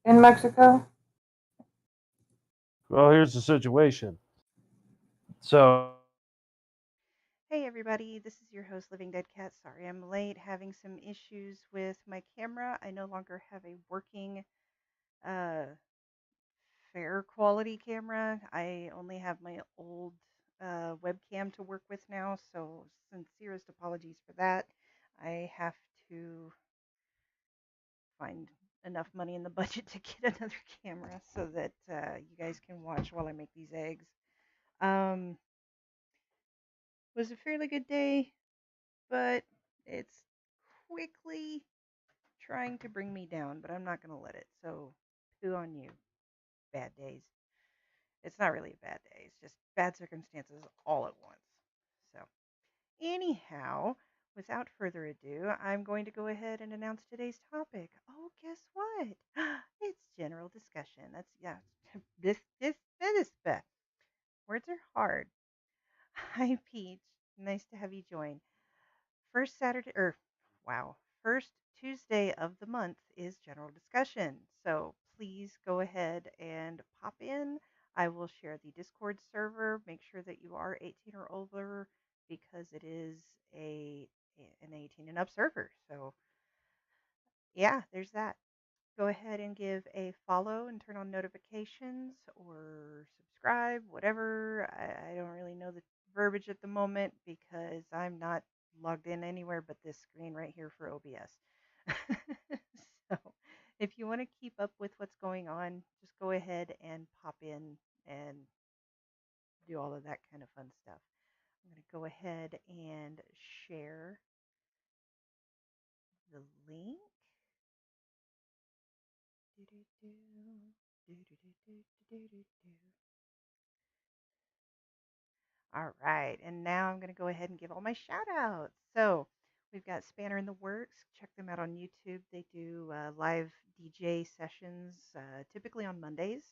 in Mexico? Well, here's the situation. So, Hey everybody, this is your host, Living Dead Cat. Sorry I'm late, having some issues with my camera. I no longer have a working, uh, fair quality camera. I only have my old webcam to work with now, so sincerest apologies for that. I have to find enough money in the budget to get another camera so that you guys can watch while I make these eggs. Um, was a fairly good day, but it's quickly trying to bring me down, but I'm not going to let it. So, poo on you. Bad days. It's not really a bad day, it's just bad circumstances all at once. So, anyhow, without further ado, I'm going to go ahead and announce today's topic. Oh, guess what? It's general discussion. That's, yeah, that is bad. Words are hard. Hi, Peach. Nice to have you join. First Saturday, or wow, first Tuesday of the month is general discussion. So please go ahead and pop in. I will share the Discord server. Make sure that you are 18 or older because it is a an 18 and up server. So yeah, there's that. Go ahead and give a follow and turn on notifications or subscribe, whatever. I don't really know the verbiage at the moment because I'm not logged in anywhere but this screen right here for OBS. So if you want to keep up with what's going on, just go ahead and pop in and do all of that kind of fun stuff. I'm going to go ahead and share the link. All right, and now I'm going to go ahead and give all my shout outs. So we've got Spanner in the Works. Check them out on YouTube. They do live DJ sessions, typically on Mondays,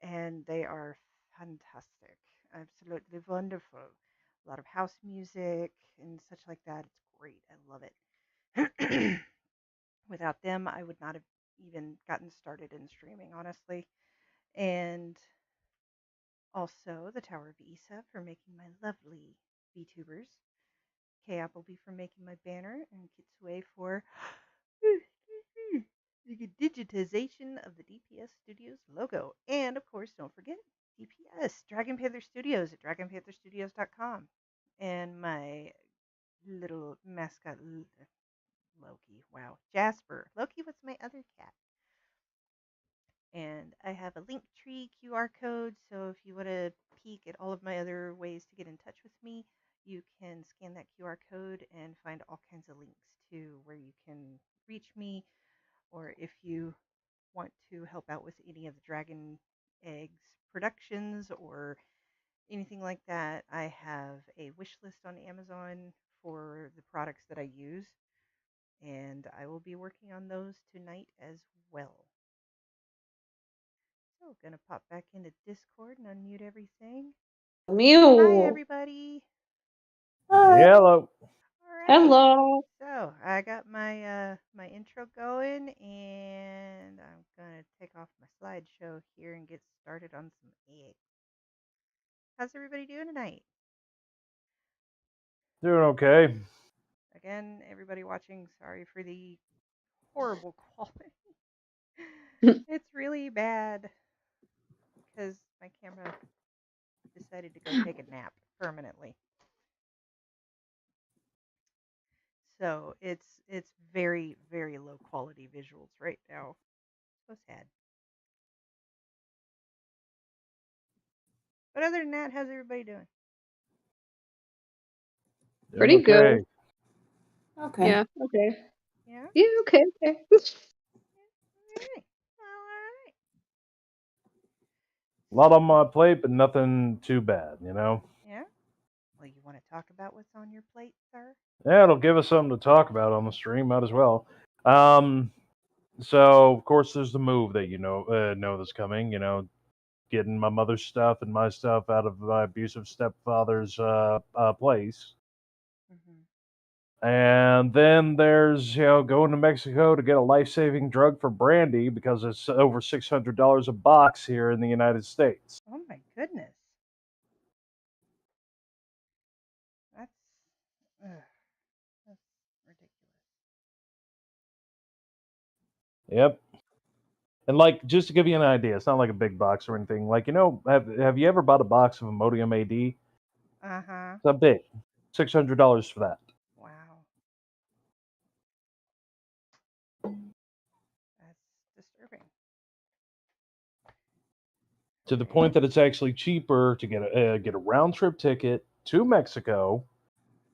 and they are fantastic, absolutely wonderful. A lot of house music and such like that. It's great. I love it. Without them, I would not have even gotten started in streaming, honestly. And also, the Tower of Isa for making my lovely VTubers, K Appleby for making my banner, and Kitsue for the digitization of the DPS Studios logo. And of course, don't forget DPS, Dragon Panther Studios at dragonpantherstudios.com. And my little mascot, Loki. Wow. Jasper. Loki was my other cat. And I have a Linktree QR code. So if you want to peek at all of my other ways to get in touch with me, you can scan that QR code and find all kinds of links to where you can reach me. Or if you want to help out with any of the Dragon Eggs productions or anything like that, I have a wish list on Amazon for the products that I use. And I will be working on those tonight as well. So, gonna pop back into Discord and unmute everything. Hi, Mew. everybody. Hi. hello. All right. Hello. So I got my intro going, and I'm gonna take off my slideshow here and get started on some eggs. How's everybody doing tonight? Doing okay. Again, everybody watching, sorry for the horrible quality. It's really bad because my camera decided to go take a nap permanently. So it's very, very low quality visuals right now. So sad. But other than that, how's everybody doing? Doing Pretty good. okay. Okay. Yeah, okay. Yeah? Yeah, okay, okay. Alright. Alright. A lot on my plate, but nothing too bad, you know? Yeah? Well, you want to talk about what's on your plate, sir? Yeah, it'll give us something to talk about on the stream. Might as well. Um, so of course there's the move that know that's coming. Getting my mother's stuff and my stuff out of my abusive stepfather's place. Mm-hmm. And then there's, going to Mexico to get a life-saving drug for brandy because it's over $600 a box here in the United States. Oh my goodness. That's, that's ridiculous. Yep. And just to give you an idea, it's not like a big box or anything. Have you ever bought a box of Imodium AD? Uh-huh. It's not big. $600 for that. Wow. That's disturbing. To the point that it's actually cheaper to get a round trip ticket to Mexico,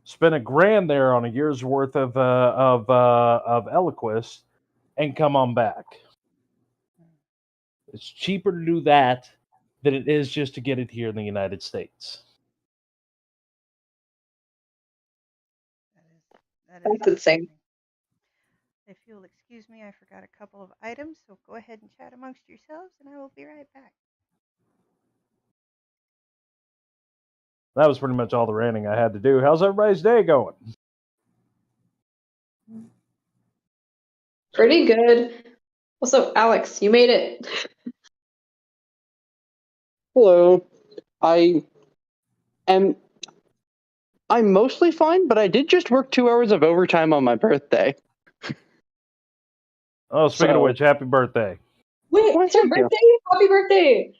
spend $1,000 there on a year's worth of Eliquis, and come on back. It's cheaper to do that than it is just to get it here in the United States. That is That's insane. disturbing. If you'll excuse me, I forgot a couple of items, so go ahead and chat amongst yourselves, and I will be right back. That was pretty much all the ranting I had to do. How's everybody's day going? Pretty good. Also, Alex, you made it. Hello. I'm mostly fine, but I did just work 2 hours of overtime on my birthday. Oh, speaking of which, happy birthday. Wait, Why, it's your thank you. birthday? Happy birthday!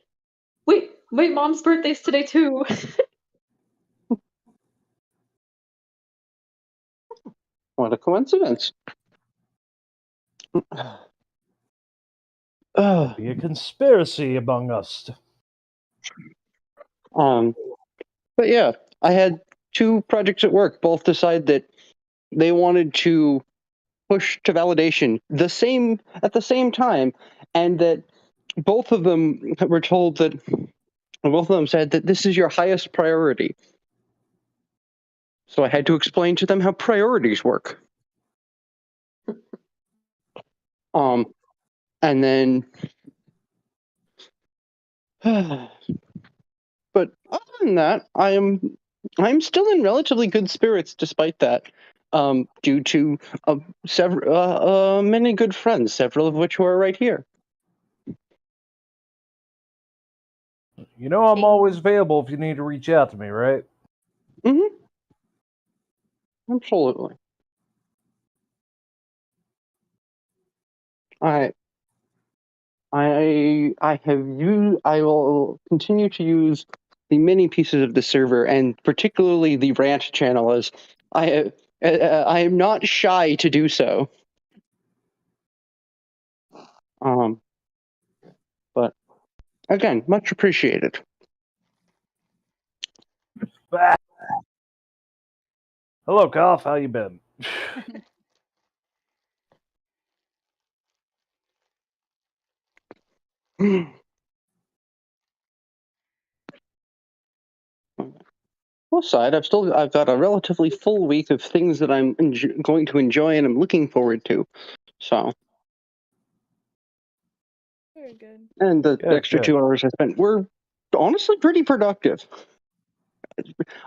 Wait, Mom's birthday's today too. What a coincidence. Oh, Be a conspiracy among us. but yeah, I had 2 projects at work both decide that they wanted to push to validation at the same time, and that both of them were told that both of them said that this is your highest priority. So I had to explain to them how priorities work. And then but other than that, I'm still in relatively good spirits despite that. Due to many good friends, several of which who are right here. I'm always available if you need to reach out to me, right? Mm-hmm. Absolutely. I will continue to use the many pieces of the server, and particularly the rant channel, as I am not shy to do so. But again, much appreciated. Hello, Cough. How you been? Plus side, I've got a relatively full week of things that I'm going to enjoy and I'm looking forward to. So. Very good. And the Good, extra good. 2 hours I spent were honestly pretty productive.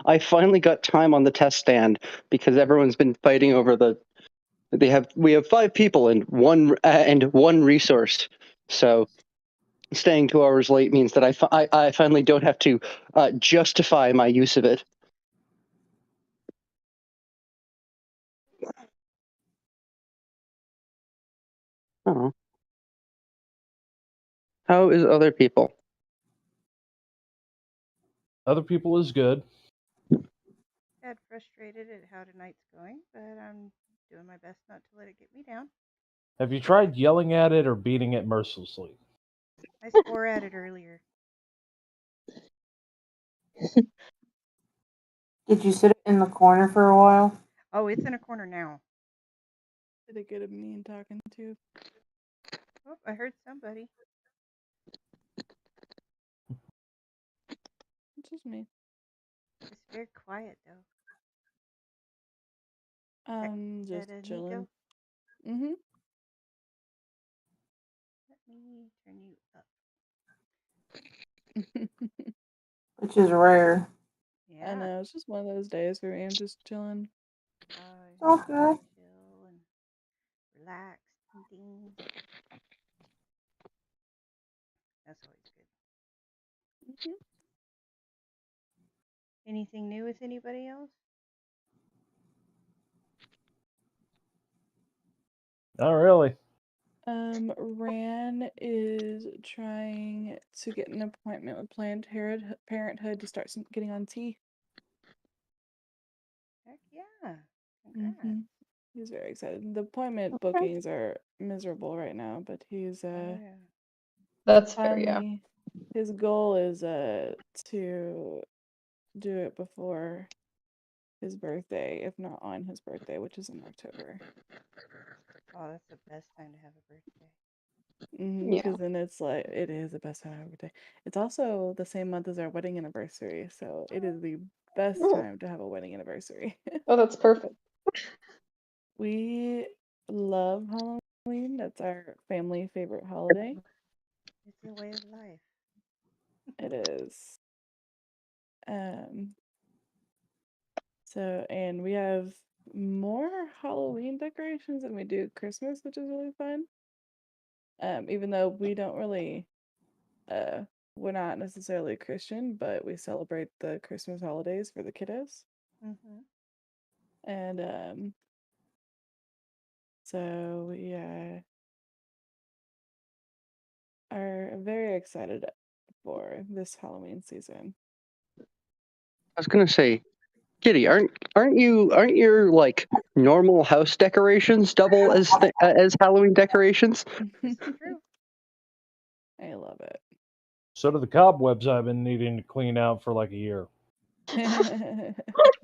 I finally got time on the test stand because everyone's been fighting over we have 5 people and one resource. So staying 2 hours late means that I finally don't have to justify my use of it. Oh. How is other people? Other people is good. Got frustrated at how tonight's going, but I'm doing my best not to let it get me down. Have you tried yelling at it or beating it mercilessly? I swore at it earlier. Did you sit in the corner for a while? Oh, it's in a corner now. Did it get a mean talking to? Oh, I heard somebody. It's just me. It's very quiet though. Just Nico? chilling. Mm-hmm. Let me turn you up. Which is rare. Yeah. I know, it's just one of those days where I'm just chilling. everybody's all just good. chill and relaxed and things. That's always good. Mhm. Anything new with anybody else? Not really. Ran is trying to get an appointment with Planned Parenthood to start getting on tea. Heck yeah. Congrats. Mm-hmm. He's very excited. The appointment Okay. bookings are miserable right now, but he's Oh yeah. That's fair, yeah. finally his goal is to do it before his birthday, if not on his birthday, which is in October. Oh, that's the best time to have a birthday. Yeah. Because then it is the best time of every day. It's also the same month as our wedding anniversary, so it is the best Oh, time to have a wedding anniversary. oh, that's perfect. We love Halloween. That's our family favorite holiday. It's a way of life. It is. Um, and we have more Halloween decorations than we do Christmas, which is really fun. Even though we don't really we're not necessarily Christian, but we celebrate the Christmas holidays for the kiddos. Mm-hmm. And so we are very excited for this Halloween season. I was gonna say, Kitty, aren't your like normal house decorations double as Halloween decorations? This is true. I love it. So do the cobwebs I've been needing to clean out for like a year.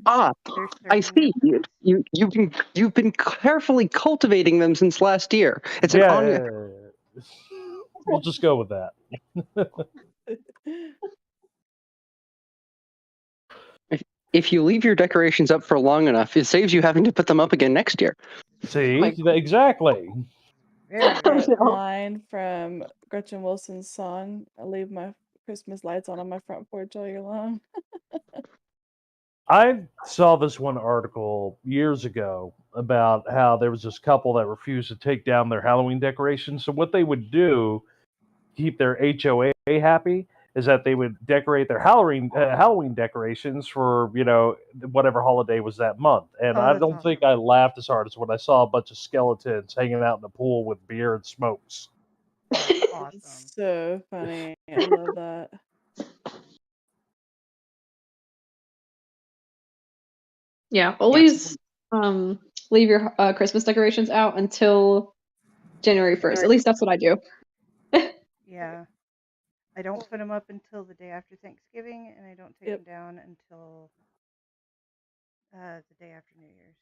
Ah, They're I serving their see. purpose. You've been carefully cultivating them since last year. It's an Yeah, on. we'll just go with that. If you leave your decorations up for long enough, it saves you having to put them up again next year. See, exactly. Very I good. That know. line from Gretchen Wilson's song, I leave my Christmas lights on my front porch all year long. I saw this one article years ago about how there was this couple that refused to take down their Halloween decorations. So what they would do to keep their HOA happy is that they would decorate their Halloween decorations for whatever holiday was that month. And Oh, I that's don't think awesome. I laughed as hard as when I saw a bunch of skeletons hanging out in the pool with beer and smokes. That's awesome. It's so funny. I love that. Yeah, always leave your Christmas decorations out until January 1st. At least that's what I do. Yeah. I don't put them up until the day after Thanksgiving, and I don't take Yep. them down until the day after New Year's.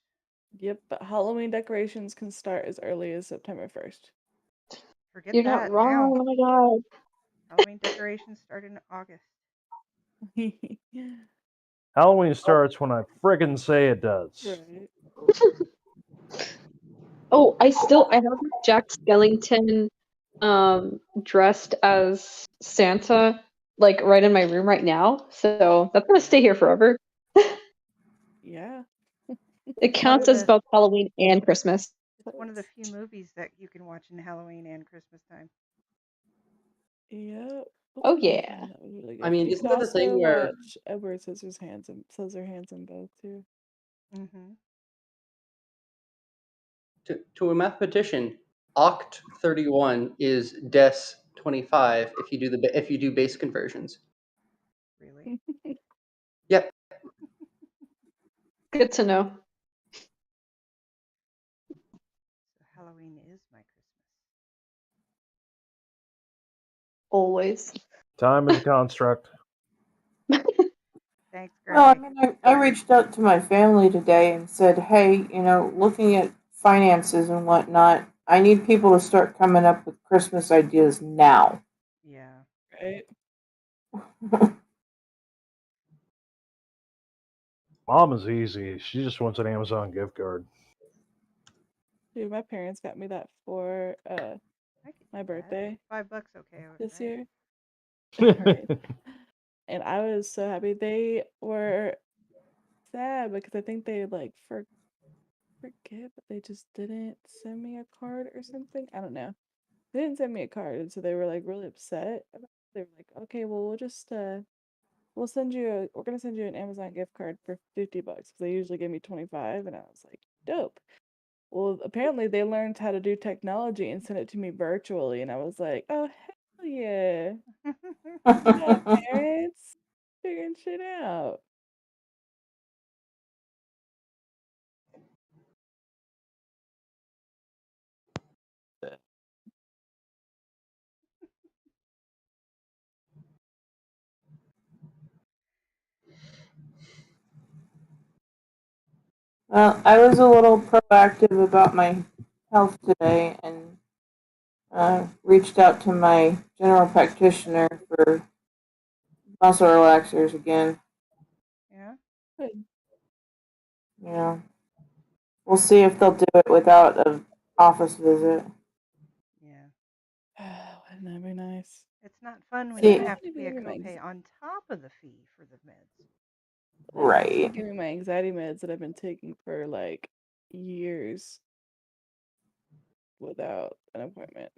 Yep, but Halloween decorations can start as early as September 1st. Forget You're that not wrong. now. Oh my god. Halloween decorations start in August. Halloween starts when I friggin' say it does. Right. Oh, I have Jack Skellington dressed as Santa like right in my room right now. So that's gonna stay here forever. Yeah. It counts as both Halloween and Christmas. It's one of the few movies that you can watch in Halloween and Christmas time. Yep. Oh What's another yeah. one that was really good? I mean, You isn't could that the thing also where watch Edward Scissorhands and both too. Mm-hmm. to a mathematician, oct 31 is des 25 if you do base conversions. Really? Yep. Good to know. So Halloween is my Christmas. Always. Time is a construct. Thanks, Well, I Greg. mean, I reached out to my family today and said, hey, looking at finances and whatnot, I need people to start coming up with Christmas ideas now. Yeah. Right? Mom is easy. She just wants an Amazon gift card. Dude, my parents got me that for I could my do that. birthday $5 okay, this right? year. Right. And I was so happy. They were sad because I think they forget, but they just didn't send me a card or something. I don't know. They didn't send me a card, and so they were like really upset about it. They were like, okay, well, we'll just we're gonna send you an Amazon gift card for $50 because they usually give me 25, and I was like, dope. Well, apparently they learned how to do technology and sent it to me virtually, and I was like, oh hell yeah, good job, parents, figuring shit out. Well, I was a little proactive about my health today and reached out to my general practitioner for muscle relaxers again. Yeah. Good. You know, we'll see if they'll do it without an office visit. Yeah. Wouldn't that be nice? It's not fun when See, you That's have to gonna pay a give me copay on top of the fee for the meds. right. Give me my anxiety meds that I've been taking for like years without an appointment.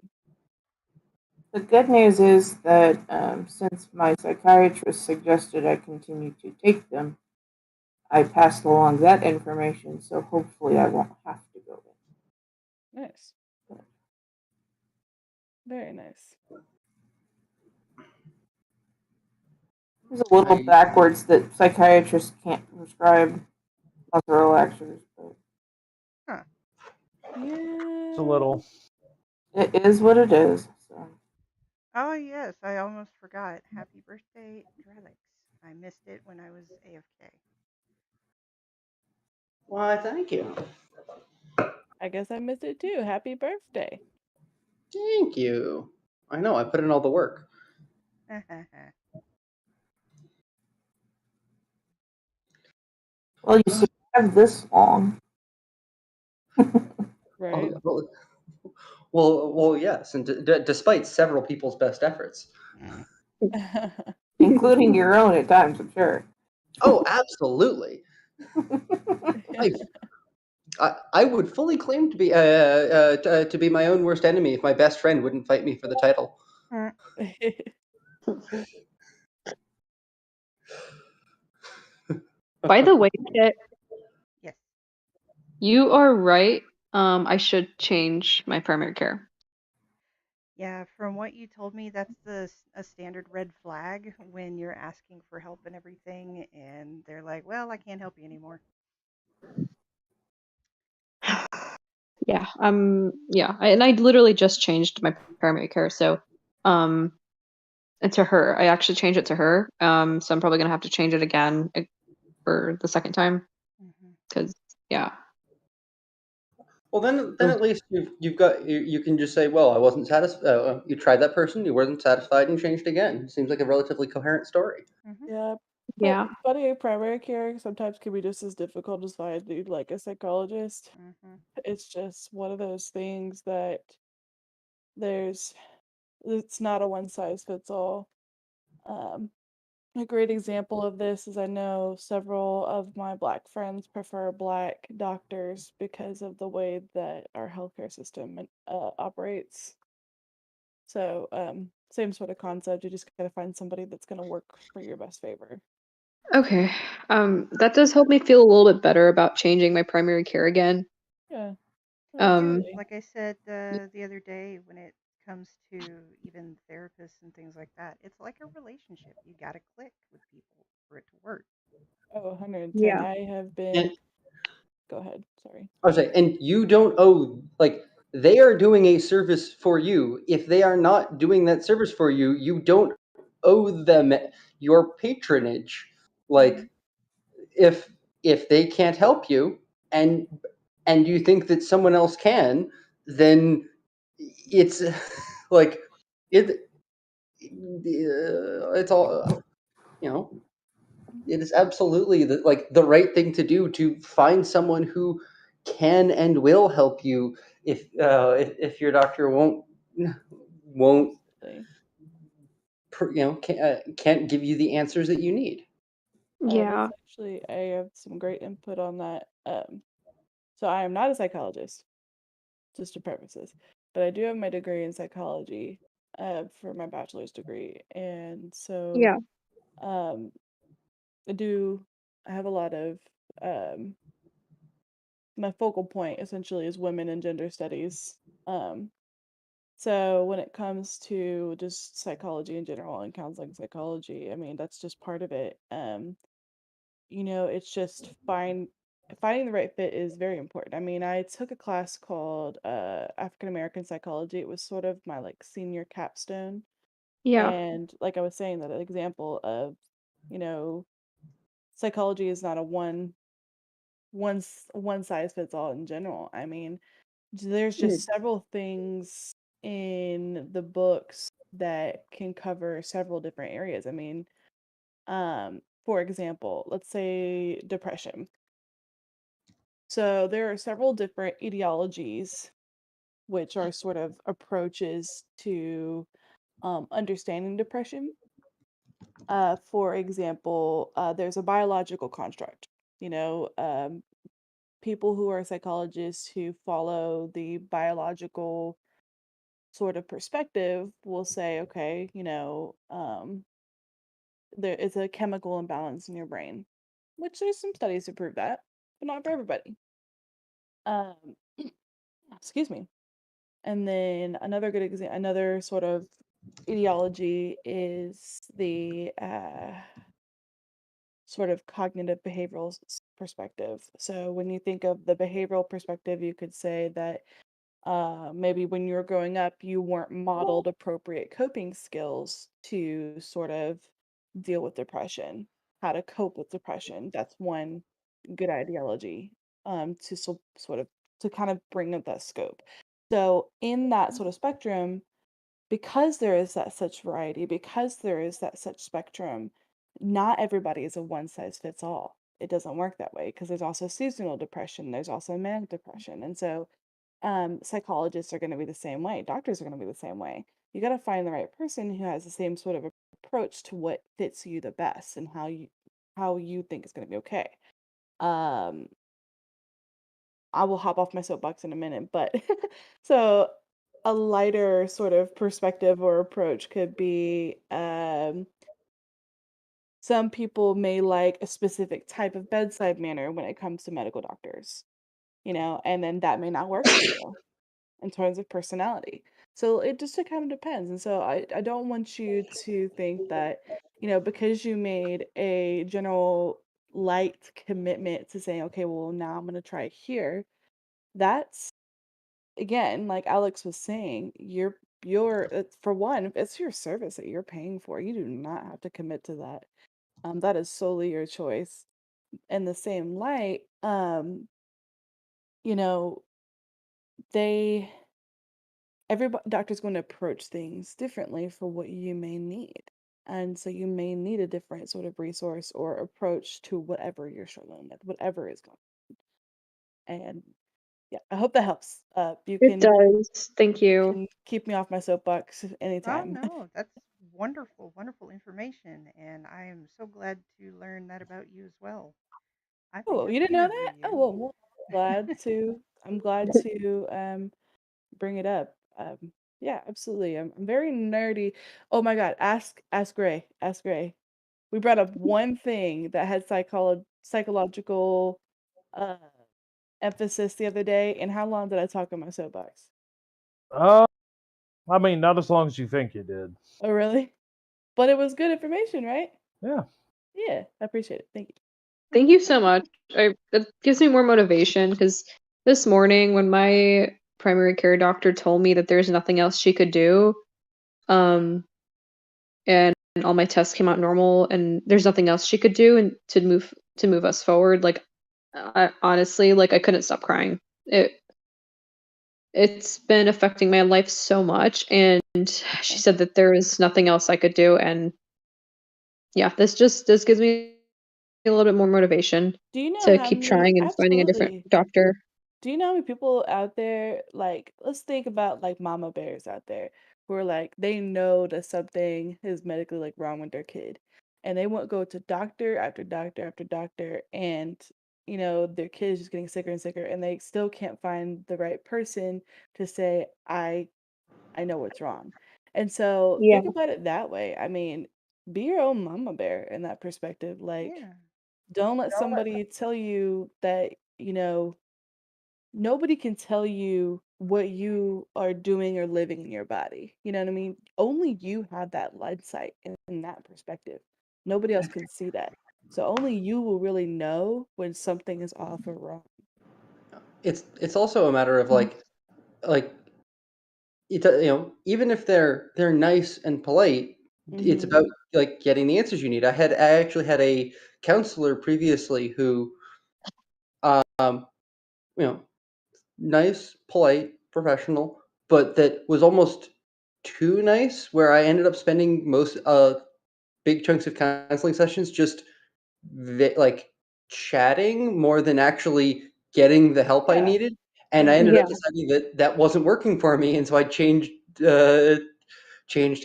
The good news is that since my psychiatrist suggested I continue to take them, I passed along that information, so hopefully I won't have to go in. Nice. Very nice. It's a little backwards that psychiatrists can't prescribe muscle relaxers, but Huh. Yeah. It's a little. it is what it is. So. Oh, yes. I almost forgot. Happy birthday, Drelix. I missed it when I was AFK. Why, thank you. I guess I missed it too. Happy birthday. Thank you. I know, I put in all the work. Well, you survived this long. Right? Well, yes, and despite several people's best efforts. Including your own at times, I'm sure. Oh, absolutely. I would fully claim to be my own worst enemy if my best friend wouldn't fight me for the title. By the way, Kit, Yes. you are right. I should change my primary care. Yeah, from what you told me, that's a standard red flag when you're asking for help and everything, and they're like, "Well, I can't help you anymore." Yeah, and I literally just changed my primary care, so and to her. I actually changed it to her. So I'm probably gonna have to change it again for the second time Hmm. because yeah. Well, then at least you can just say, well, I wasn't satisfied. You tried that person, you weren't satisfied, and changed again. Seems like a relatively coherent story. Hmm. Yeah. Yeah. But primary care sometimes can be just as difficult as finding like a psychologist. Hmm. It's just one of those things that it's not a one size fits all. A great example of this is I know several of my Black friends prefer Black doctors because of the way that our healthcare system operates. So, same sort of concept. You just gotta find somebody that's gonna work for your best favor. Okay. That does help me feel a little bit better about changing my primary care again. Yeah, Um, absolutely. Like I said the other day, when it comes to even therapists and things like that, it's like a relationship. You got to click with people for it to work. Oh, 110. yeah. I have And been. Go ahead. Sorry. I was saying, and you don't owe they are doing a service for you. If they are not doing that service for you, you don't owe them your patronage. Mhm. Like if they can't help you and you think that someone else can, then it's like it it's all it is absolutely the right thing to do to find someone who can and will help you if your doctor won't Absolutely. can't give you the answers that you need. That's Yeah. actually, I have some great input on that. So I am not a psychologist, just to purposes, but I do have my degree in psychology for my bachelor's degree, and so Yeah. um, I have a lot of um, my focal point essentially is women and gender studies. Um, so when it comes to just psychology in general and counseling psychology, I mean that's just part of it. It's just finding the right fit is very important. I mean, I took a class called African American psychology. It was sort of my like senior capstone. Yeah. And like I was saying, that example of, you know, psychology is not a one size fits all in general. I mean, there's Mm. just several things in the books that can cover several different areas. I mean, for example, let's say depression. So there are several different etiologies, which are sort of approaches to understanding depression. For example, there's a biological construct. You know, people who are psychologists who follow the biological sort of perspective will say, okay, there is a chemical imbalance in your brain, which there's some studies to prove that, but not for everybody. Um, excuse me. And then another good example, another sort of ideology is the sort of cognitive behavioral perspective. So when you think of the behavioral perspective, you could say that maybe when you were growing up, you weren't modeled appropriate coping skills to sort of deal with depression, how to cope with depression. That's one good ideology to sort of to kind of bring up that scope. So in that sort of spectrum, because there is that such variety, because there is that such spectrum, not everybody is a one size fits all. It doesn't work that way because there's also seasonal depression, there's also manic depression. And so psychologists are going to be the same way, doctors are going to be the same way. You got to find the right person who has the same sort of approach to what fits you the best and how you think is going to be okay. Um, I will hop off my soapbox in a minute, but so a lighter sort of perspective or approach could be some people may like a specific type of bedside manner when it comes to medical doctors, and then that may not work for you in terms of personality. So it just kind of depends. And so I don't want you to think that, because you made a general light commitment to saying, okay, well, now I'm going to try it here. That's again, like Alex was saying, for one, it's your service that you're paying for. You do not have to commit to that. That is solely your choice. In the same light, you know, they everybody doctor's going to approach things differently for what you may need. And so you may need a different sort of resource or approach to whatever you're struggling with, whatever is going on. And yeah, I hope that helps. You It can does. Thank you. keep me off my soapbox Oh, anytime. no, that's wonderful, wonderful information. And I am so glad to learn that about you as well. I think Oh, I you will didn't know interview that? Oh, you. well, I'm glad to bring it up. Yeah, absolutely. I'm very nerdy. Oh my God, ask Gray. Ask Gray. We brought up one thing that had psychological uh emphasis the other day, and how long did I talk on my soapbox? I mean, not as long as you think you did. Oh, really? But it was good information, right? Yeah. Yeah, I appreciate it. Thank you. Thank you so much. That gives me more motivation because this morning when my primary care doctor told me that there's nothing else she could do, um, and all my tests came out normal and there's nothing else she could do and to move us forward, like I honestly, like I couldn't stop crying. It's been affecting my life so much, and she said that there is nothing else I could do, and yeah, this gives me a little bit more motivation Do you know to how keep many? trying and finding a different Absolutely. doctor. Do you know how many people out there, like, let's think about like mama bears out there who are like, they know that something is medically like wrong with their kid, and they won't go to doctor after doctor after doctor, and their kid is just getting sicker and sicker, and they still can't find the right person to say, I know what's wrong. And so Yeah. think about it that way. I mean, be your own mama bear in that perspective. Like, Yeah. don't let somebody tell you that, nobody can tell you what you are doing or living in your body. You know what I mean? Only you have that light sight in that perspective. Nobody else can see that. So only you will really know when something is off or wrong. It's also a matter of like even if they're nice and polite, it's about like getting the answers you need. I actually had a counselor previously who you know nice, polite, professional, but that was almost too nice, where I ended up spending most big chunks of counseling sessions just like chatting more than actually getting the help I Yeah. needed. And I ended Yeah. up deciding that wasn't working for me, and so I changed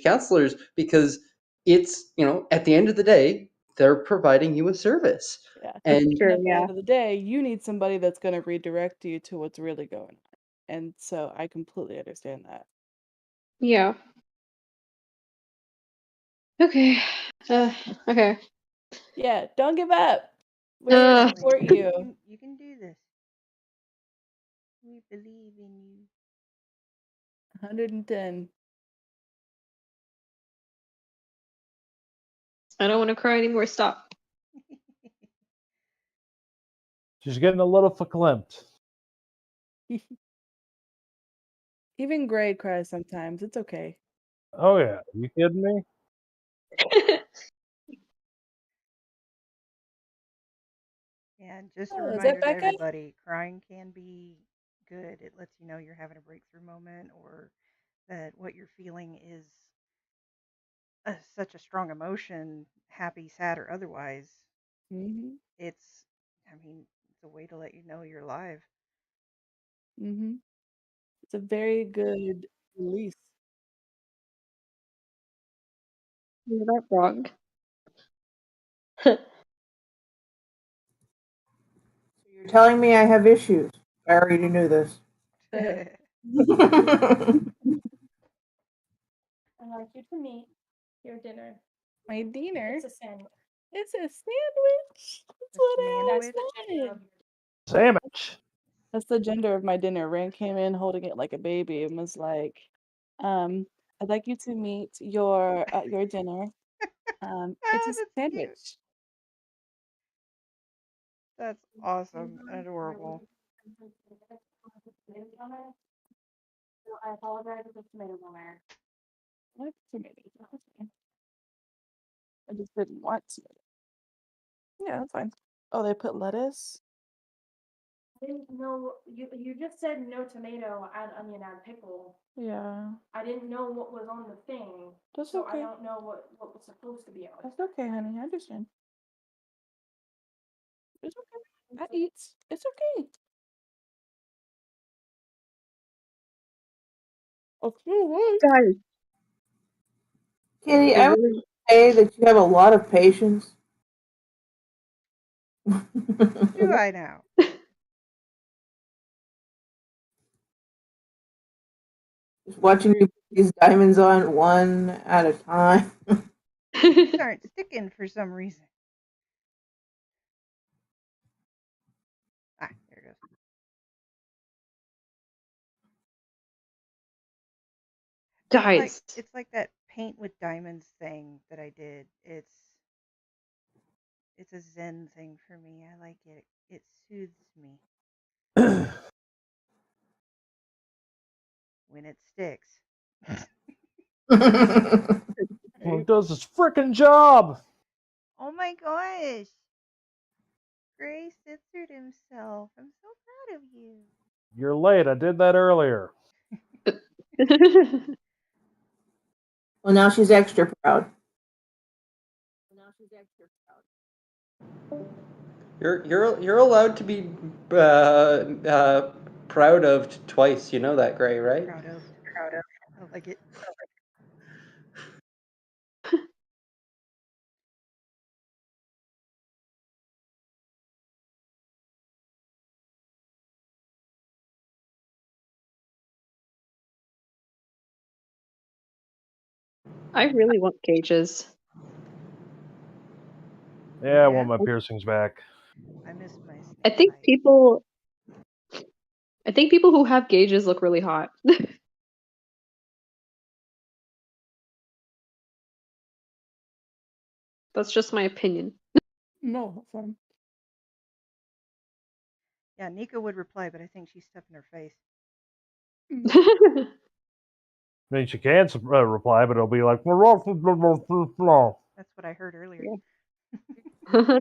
counselors, because it's at the end of the day they're providing you a service. Yeah. And And at the yeah. end of the day, you need somebody that's going to redirect you to what's really going on. And so I completely understand that. Yeah. Okay. Okay. Yeah, don't give up. We're here to Uh, support you. You can do this. We believe in you. 110. I don't want to cry anymore. Stop. She's getting a little verklempt. Even Gray cries sometimes. It's okay. Oh yeah, you kidding me? And just a Oh, is that reminder to Becca? everybody, crying can be good. It lets you know you're having a breakthrough moment, or that what you're feeling is such a strong emotion, happy, sad, or otherwise. Mm-hmm. It's, I mean, it's a way to let you know you're alive. Mm-hmm. It's a very good release. You're not wrong. So you're telling me I have issues. I already knew this. That's I'd like you to meet your dinner. My dinner. It's a sandwich. It's a sandwich. That's a what I sandwich. wanted. Sandwich. That's the gender of my dinner. Rand came in holding it like a baby and was like, I'd like you to meet your dinner. It's a That's cute. sandwich. That's awesome and adorable. So I apologize if there's tomatoes on there. What tomatoes? That's fine. I just didn't want tomato. Yeah, that's fine. Oh, they put lettuce? I didn't know you just said no tomato, add onion, add pickle. Yeah. I didn't know what was on the thing. That's so okay. I don't know what was supposed to be on it. That's okay, honey. I understand. It's okay. I eat. It's okay. Okay. Guys, Kitty, I I would really. say that you have a lot of patience. Do I now? Just watching you put these diamonds on one at a time. These aren't sticking for some reason. Ah, there it goes. Guys. It's like that paint with diamonds thing that I did. It's a zen thing for me. I like it. It soothes me when it sticks. Well, it does its frickin' job. Oh my gosh. Gray censored himself. I'm so proud of you. You're late. I did that earlier. Well, now she's extra proud. you're allowed to be proud of twice. You know that, Gray, right? Proud of. I like it. I really want gauges. Yeah, I Yeah? want my piercings back. I miss my snake I think bite. people who have gauges look really hot. That's just my opinion. No, that's fine. Yeah, Nika would reply, but I think she's stuffing her face. I mean, she can reply, but it'll be like, That's what I heard earlier. Yeah.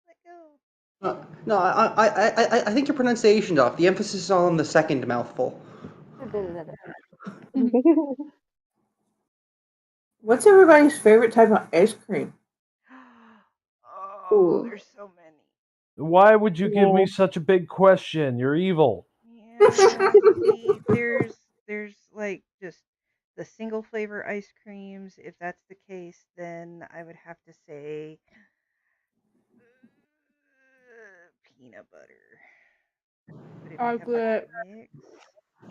Let go. No, I think your pronunciation's off. The emphasis is all on the second mouthful. What's everybody's favorite type of ice cream? Oh, Ooh. there's so many. why would you give me Yeah. such a big question? You're evil. Yeah, see, there's like just the single flavor ice creams. If that's the case, then I would have to say peanut butter. But if you have like Chocolate. a mix,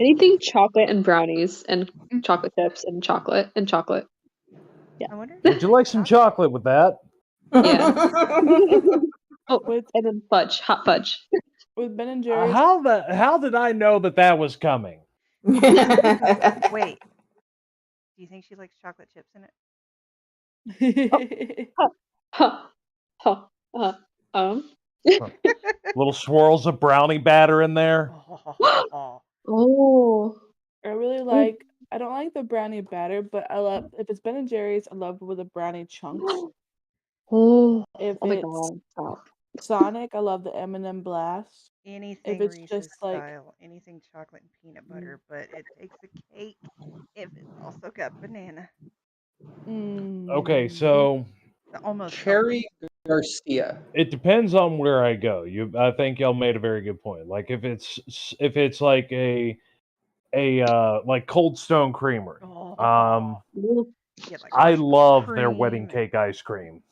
Anything chocolate and brownies and chocolate chips and chocolate and chocolate. I wonder if Would you like some chocolate with that? Yeah. Oh, With and then fudge, hot fudge. with Ben and Jerry's. How did I know that was coming? Wait, do you think she likes chocolate chips in it? Huh. Huh. Little swirls of brownie batter in there. Oh. I really like. I don't like the brownie batter, but I love if it's Ben and Jerry's. I love with the brownie chunks. Oh. If Oh my it's god. Stop. Sonic, I love the M&M Blast. Anything it's Reese's just like- style, anything chocolate and peanut butter, but it takes the cake if it's also got banana. Okay, so Almost Cherry Garcia. it depends on where I go. I think y'all made a very good point. Like if it's like a like Cold Stone Creamery. Oh, yeah, like I crushed love their cream wedding and- cake ice cream.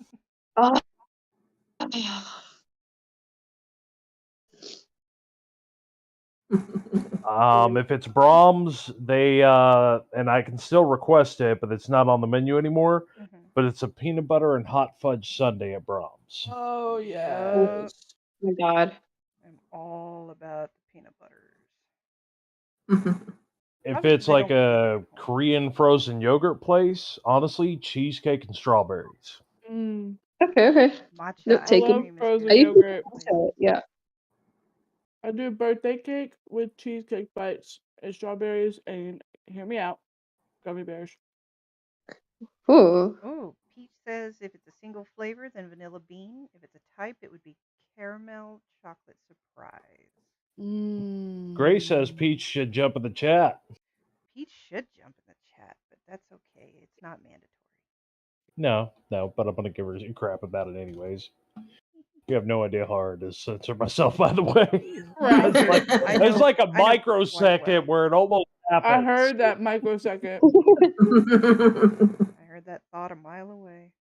Oh. If it's Brahms, they and I can still request it, but it's not on the menu anymore. Mhm. But it's a peanut butter and hot fudge sundae at Brahms. Oh yeah. Oh my god. I'm all about the peanut butters. If Obviously, it's they like don't make it a at home. Korean frozen yogurt place, honestly, cheesecake and strawberries. Okay. Matcha Note ice I love taken. cream is frozen I good. used to yogurt. so, yeah. I do birthday cake with cheesecake bites and strawberries and hear me out, gummy bears. Ooh. Oh, Peach says if it's a single flavor, then vanilla bean. If it's a type, it would be caramel chocolate surprise. Gray says Peach should jump in the chat. Peach should jump in the chat, but that's okay. It's not mandatory. No, but I'm gonna give her crap about it anyways. You have no idea how hard it is to censor myself, by the way. Right. It's like a I know microsecond quite well. where it almost happens. I heard that microsecond. I heard that thought a mile away.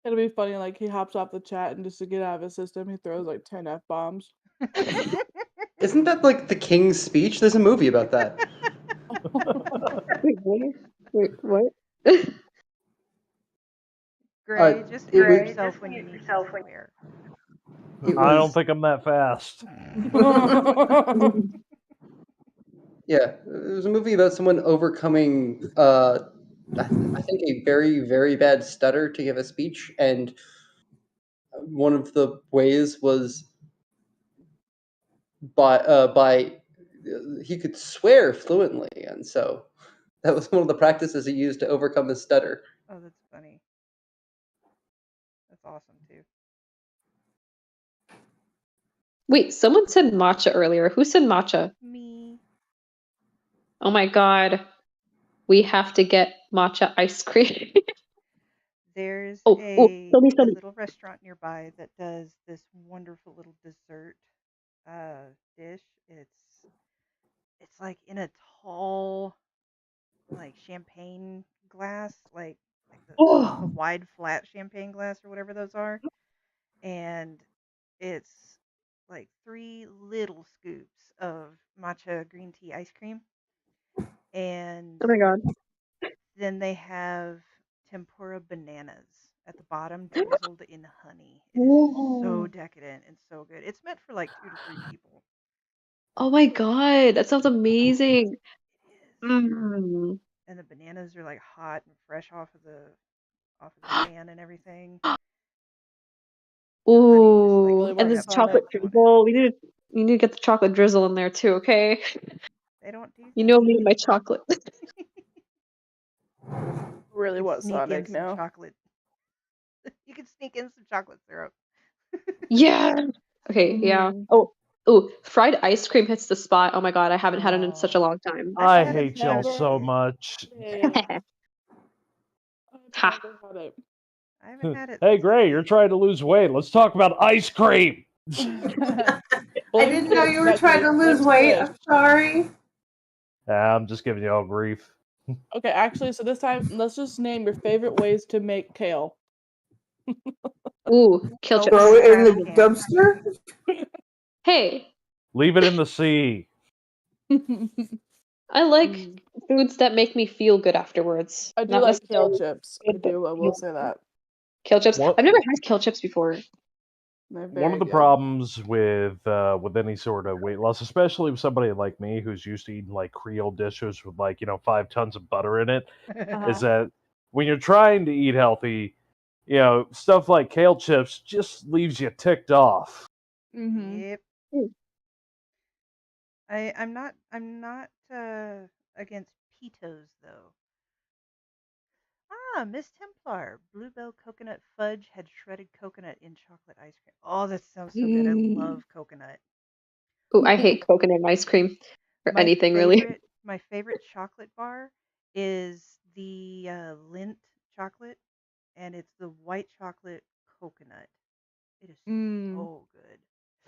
It'll be funny, like he hops off the chat and just to get out of his system, he throws like 10 F-bombs. Isn't that like the King's Speech? There's a movie about that. Wait, what? Gray, just mute yourself when you need to swear. I don't think I'm that fast. Yeah, there's a movie about someone overcoming, I think a very, very bad stutter to give a speech, and one of the ways was by he could swear fluently, and so that was one of the practices he used to overcome his stutter. Oh, that's funny. That's awesome too. Wait, someone said matcha earlier. Who said matcha? Me. Oh my god. We have to get matcha ice cream. There's Oh, a tell me. little restaurant nearby that does this wonderful little dessert dish. It's like in a tall like champagne glass, like the Oh, wide flat champagne glass or whatever those are. And it's like 3 little scoops of matcha green tea ice cream, and Oh my god. then they have tempura bananas at the bottom drizzled in honey. It is so decadent and so good. It's meant for like 2 to 3 people. Oh my god, that sounds amazing. It is. Mm. And the bananas are like hot and fresh off of the can and everything. The honey just like Really Ooh, and want this drips chocolate Sonic. on it. drizzle. You need to get the chocolate drizzle in there too, okay? They don't do You that. know me and my chocolate. Really You want can sneak in Sonic some now. chocolate. You can sneak in some chocolate syrup. Yeah. Okay, yeah. Mhm. Oh, fried ice cream hits the spot. Oh my god, I haven't had it in such a Oh, long time. I've I had it hate since I y'all was a Never so kid. much. did. I've Ha. never had it. I haven't had it Hey, since I was Gray, a you're kid. trying to lose weight. Let's talk about ice cream. I Believe didn't know this, you were next trying to lose weight. wish. I'm sorry. I'm just giving y'all grief. Okay, actually, so this time let's just name your favorite ways to make kale. Ooh, kill Open Throw the chips. it in trash the can. dumpster. Hey, Leave it in the sea. I like Mm. foods that make me feel good afterwards. I do Not like kale necessarily chips. I good, but do. I will say that. kale chips. What? I've never had kale chips before. They're One of very the good. problems with any sort of weight loss, especially with somebody like me who's used to eating like Creole dishes with 5 tons of butter in it, is that when you're trying to eat healthy, stuff like kale chips just leaves you ticked off. Mm-hmm. Yep. Mm. I'm not against pitos though. Ah, Miss Templar, Bluebell coconut fudge had shredded coconut in chocolate ice cream. Oh, that sounds so good. I love coconut. Ooh, I hate coconut ice cream or anything really. My favorite chocolate bar is the Lindt chocolate, and it's the white chocolate coconut. It is Mm. so good.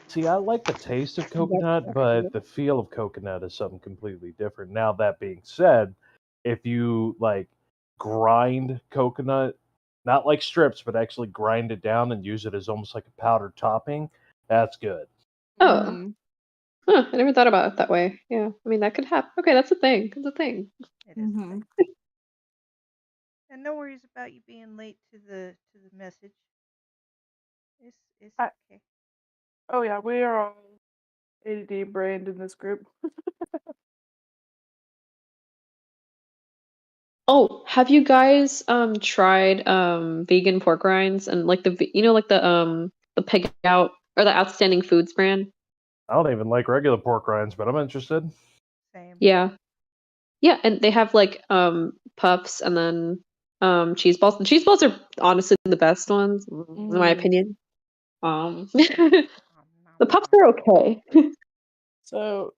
See, I like the taste of coconut, but the feel of coconut is something completely different. Now, that being said, if you like grind coconut, not like strips, but actually grind it down and use it as almost like a powdered topping, that's good. Oh, Mhm. huh, I never thought about it that way. Yeah, I mean that could happen. Okay, that's a thing. That's a thing. It is a Mhm. thing. And no worries about you being late to the message. It's I, okay. oh yeah, we are all ADD brained in this group. Oh, have you guys tried vegan pork rinds and like the pig out or the outstanding foods brand? I don't even like regular pork rinds, but I'm interested. Same. Yeah. Yeah, and they have like puffs and then cheese balls. The cheese balls are honestly the best ones, in my Mm. opinion. Nom, nom, The puffs nom. are okay. So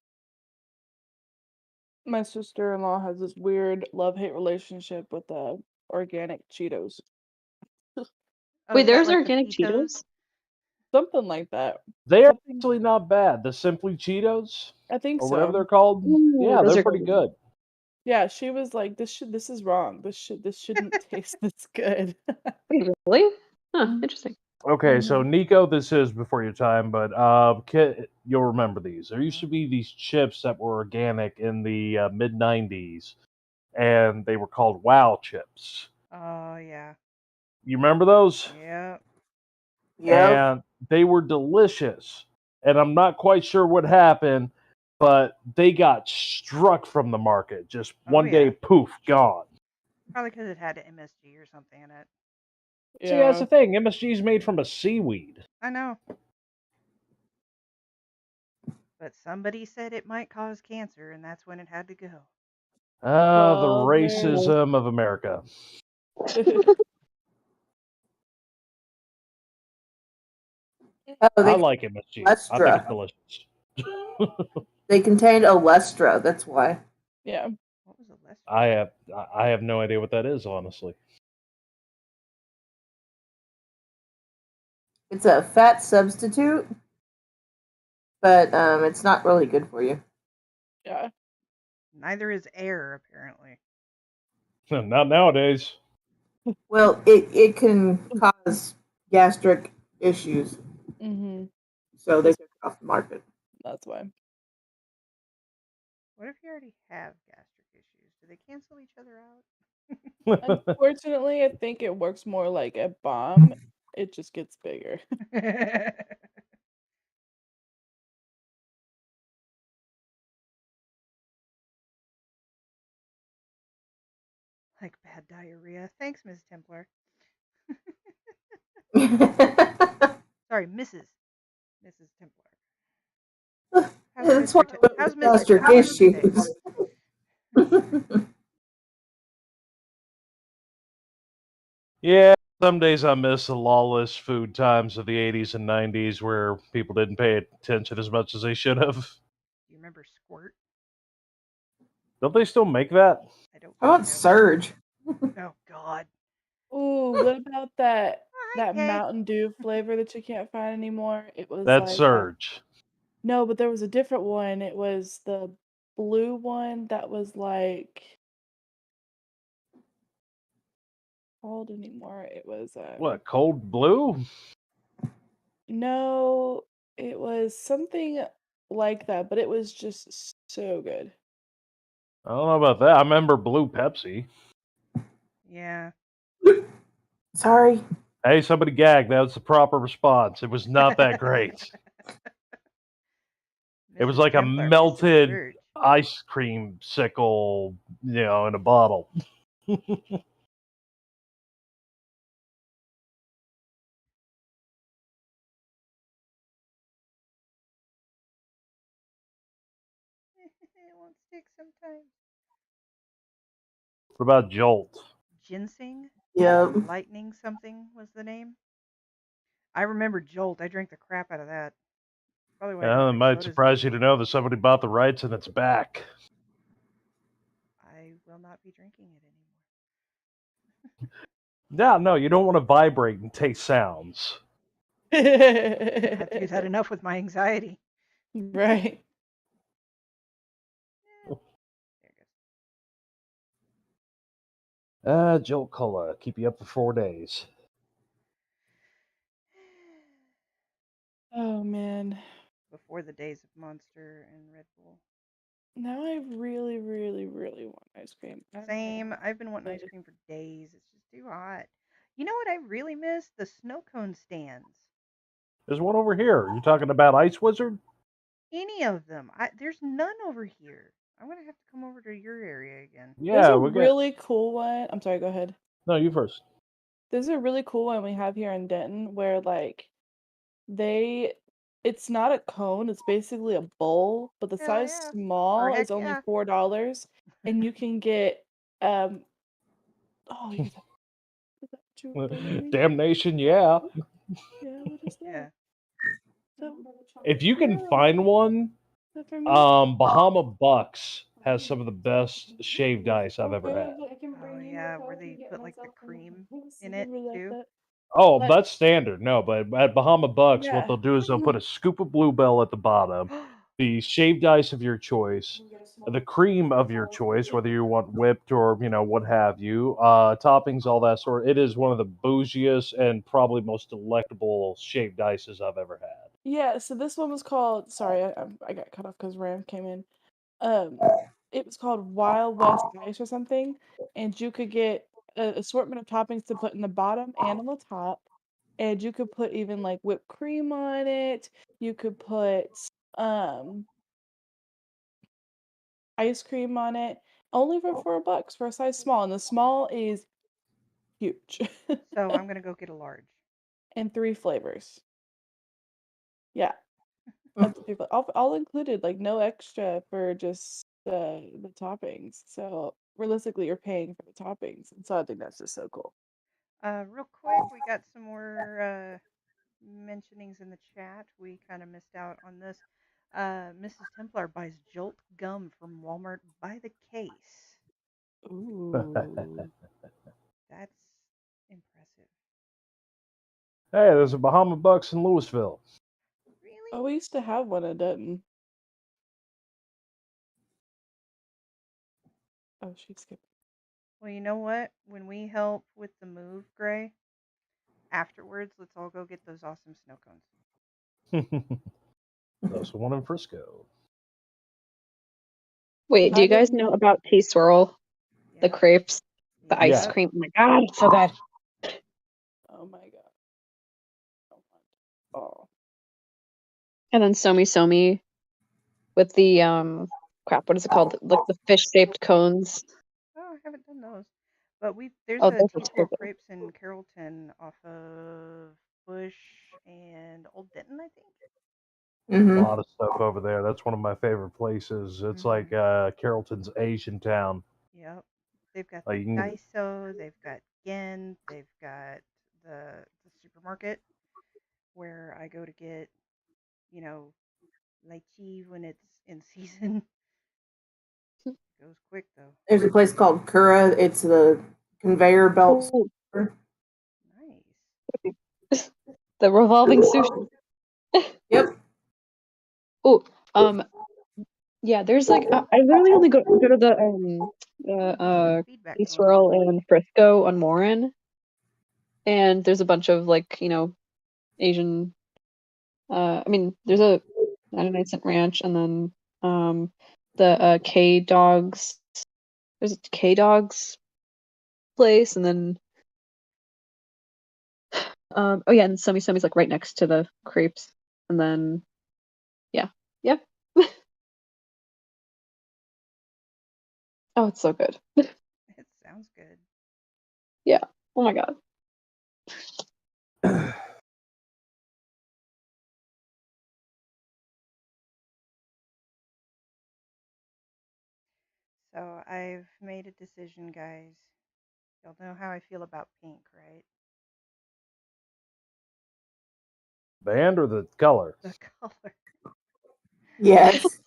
my sister-in-law has this weird love-hate relationship with organic Cheetos. Oh, Wait, is that there's like the organic pitos? Cheetos? Something like that. They're Something. actually not bad. The Simply Cheetos, I think or whatever they're so. called, Ooh, yeah, those they're are pretty good. good. Yeah, she was like, this is wrong. This shouldn't taste this good." Wait, really? Huh, Mhm. interesting. Okay, so Nico, this is before your time, but you'll remember these. There used to be these chips that were organic in the mid '90s, and they were called Wow chips. Oh yeah. You remember those? Yeah. Yep. And they were delicious. And I'm not quite sure what happened, but they got struck from the market. Just Oh one day, yeah. poof, gone. Probably because it had MSG or something in it. See, that's Yeah. the thing. MSG is made from a seaweed. I know. But somebody said it might cause cancer, and that's when it had to go. Ah, the Southern. racism of America. Oh, I they like MSG. I think it's Lestra. delicious. They contained Olestra. That's why. Yeah. What was a Lester? I have no idea what that is, honestly. It's a fat substitute, but it's not really good for you. Yeah. Neither is air, apparently. Not nowadays. Well, it can cause gastric issues, Mhm. so they off the market. That's why. What if you already have gastric issues? Do they cancel each other out? Unfortunately, I think it works more like a bomb. It just gets bigger. Like bad diarrhea. Thanks, Ms. Templar. Sorry, Mrs. Templar. That's why I went How's with Mr. gastric Templar today? issues. Yeah, some days I miss the lawless food times of the 80s and 90s where people didn't pay attention as much as they should have. Do you remember Squirt? Don't they still make that? I don't How really about know. Surge? Oh God. Ooh, what about that Hi, Kay. Mountain Dew flavor that you can't find anymore? It was That's like Surge. no, but there was a different one. It was the blue one that was like called anymore. It was What, Cold Blue? no, it was something like that, but it was just so good. I don't know about that. I remember Blue Pepsi. Yeah. Sorry. Hey, somebody gagged. That was the proper response. It was not that great. It was Mrs. like a Templar, Mrs. melted Surge. ice cream sickle, in a bottle. It won't stick sometimes. What about Jolt? Ginseng? Yeah. Lightning something was the name. I remember Jolt. I drank the crap out of that. Probably why I don't It drink might sodas surprise you to anymore. know that somebody bought the rights and it's back. I will not be drinking it anymore. Yeah, no, you don't want to vibrate and taste sounds. I have to do that enough with my anxiety. Right. There it goes. Jolt Cola, keep you up for 4 days. Oh man. Before the days of Monster and Red Bull. Now I really, really, really want ice cream. I don't know Same. why, I've been wanting but ice cream for days. It's just too hot. You know what I really miss? The snow cone stands. There's one over here. You talking about Ice Wizard? Any of them. There's none over here. I'm gonna have to come over to your area again. there's Yeah, a we got. really cool one. I'm sorry, go ahead. No, you first. There's a really cool one we have here in Denton where like they it's not a cone, it's basically a bowl, but the Hell size yeah. Or small heck is only yeah. $4 and you can get oh, is that what you were bringing me? Damnation, yeah. Yeah, what is Yeah. that? If you can Yeah. find one, Is that for me? Bahama Bucks has some of the best shaved ice I've ever had. Oh yeah, where they put like the cream in it too. Oh, But- that's standard. No, but at Bahama Bucks, what Yeah. they'll do is they'll put a scoop of Bluebell at the bottom, the shaved ice of your choice, the cream of your choice, whether you want whipped or what have you, toppings, all that sort. It is one of the bougiest and probably most delectable shaved ices I've ever had. Yeah, so this one was called. Sorry, I got cut off because Ram came in. It was called Wild West Ice or something, and you could get an assortment of toppings to put in the bottom and on the top, and you could put even like whipped cream on it. You could put um ice cream on it, only for $4 for a size small, and the small is huge. So I'm gonna go get a large. And 3 flavors. Yeah. Up to 3 all included, like no extra for just the toppings. So realistically, you're paying for the toppings, and so I think that's just so cool. Real quick, we got some more mentionings in the chat. We kind of missed out on this. Mrs. Templar buys Jolt gum from Walmart by the case. Ooh. That's impressive. Hey, there's a Bahama Bucks in Louisville. Really? Oh, we used to have one at Denton. Oh, she skipped. Well, you know what? When we help with the move, Gray, afterwards, let's all go get those awesome snow cones. There's also one in Frisco. Wait, do I you guys didn't- know about Tea Swirl? The Yep. crepes, the ice Yeah. cream. Oh my god, it's so good. Oh my god. Oh. And then Somi Somi with the crap, what is it called? Like the fish shaped cones. Oh, I haven't done those. But there's Oh, a those are Tea so Swirl good. Crepes in Carrollton off of Bush and Old Denton, I think. A Mm-hmm. lot of stuff over there. That's one of my favorite places. It's like Carrollton's Asian town. Yep. They've got Like the you can get, Daiso, they've got Gen, they've got the supermarket where I go to get, lychee when it's in season. Goes quick though. There's a place called Kura. It's the conveyor belt. Ooh, store. Nice. the revolving sushi. Yep. Oh, yeah. There's like I literally only go to the Feedback Tea going on. Swirl in Frisco on Morin, and there's a bunch of like Asian. I mean, there's a 99-cent ranch, and then the K Dogs. There's a K Dogs place, and then oh yeah, and Sumi Sumi's like right next to the crepes, and then yeah. Oh, it's so good. It sounds good. Yeah. Oh my god. So I've made a decision, guys. Y'all know how I feel about pink, right? band or the color. The color. Yes.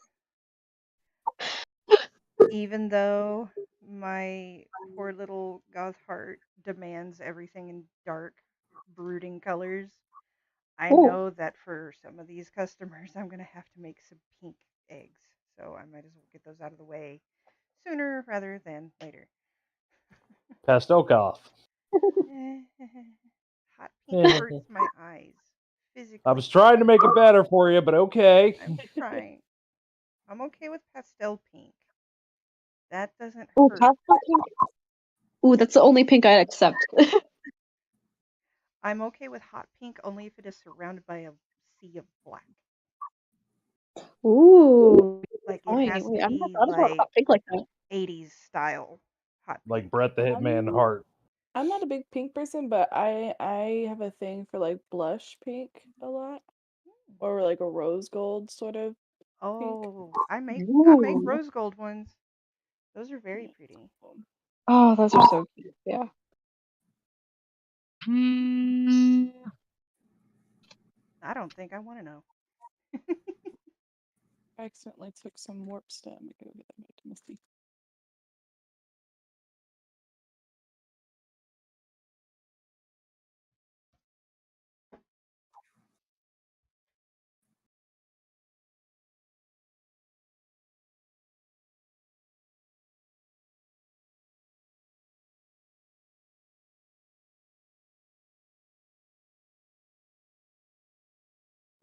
Even though my poor little goth heart demands everything in dark, brooding colors, I Ooh. know that for some of these customers, I'm going to have to make some pink eggs. So I might as well get those out of the way sooner rather than later. Pastel goth. Hot pink hurts my eyes physically. I was trying to make it better for you, but okay. I'm trying. I'm okay with pastel pink. That doesn't Ooh, hurt. pastel pink. Ooh, that's the only pink I'd accept. I'm okay with hot pink only if it is surrounded by a sea of black. Ooh. Like it Fine. has Wait, to I'm not be I just want like hot pink like that. 80s style hot Like pink. Brett the Hitman I'm- Hart. I'm not a big pink person, but I have a thing for like blush pink a lot, or like a rose gold sort of. Oh, I make Ooh. rose gold ones. Those are very pretty. Oh, those are so cute. Yeah. I don't think I want to know. I accidentally took some warp stem. I gotta go get that back to Misty.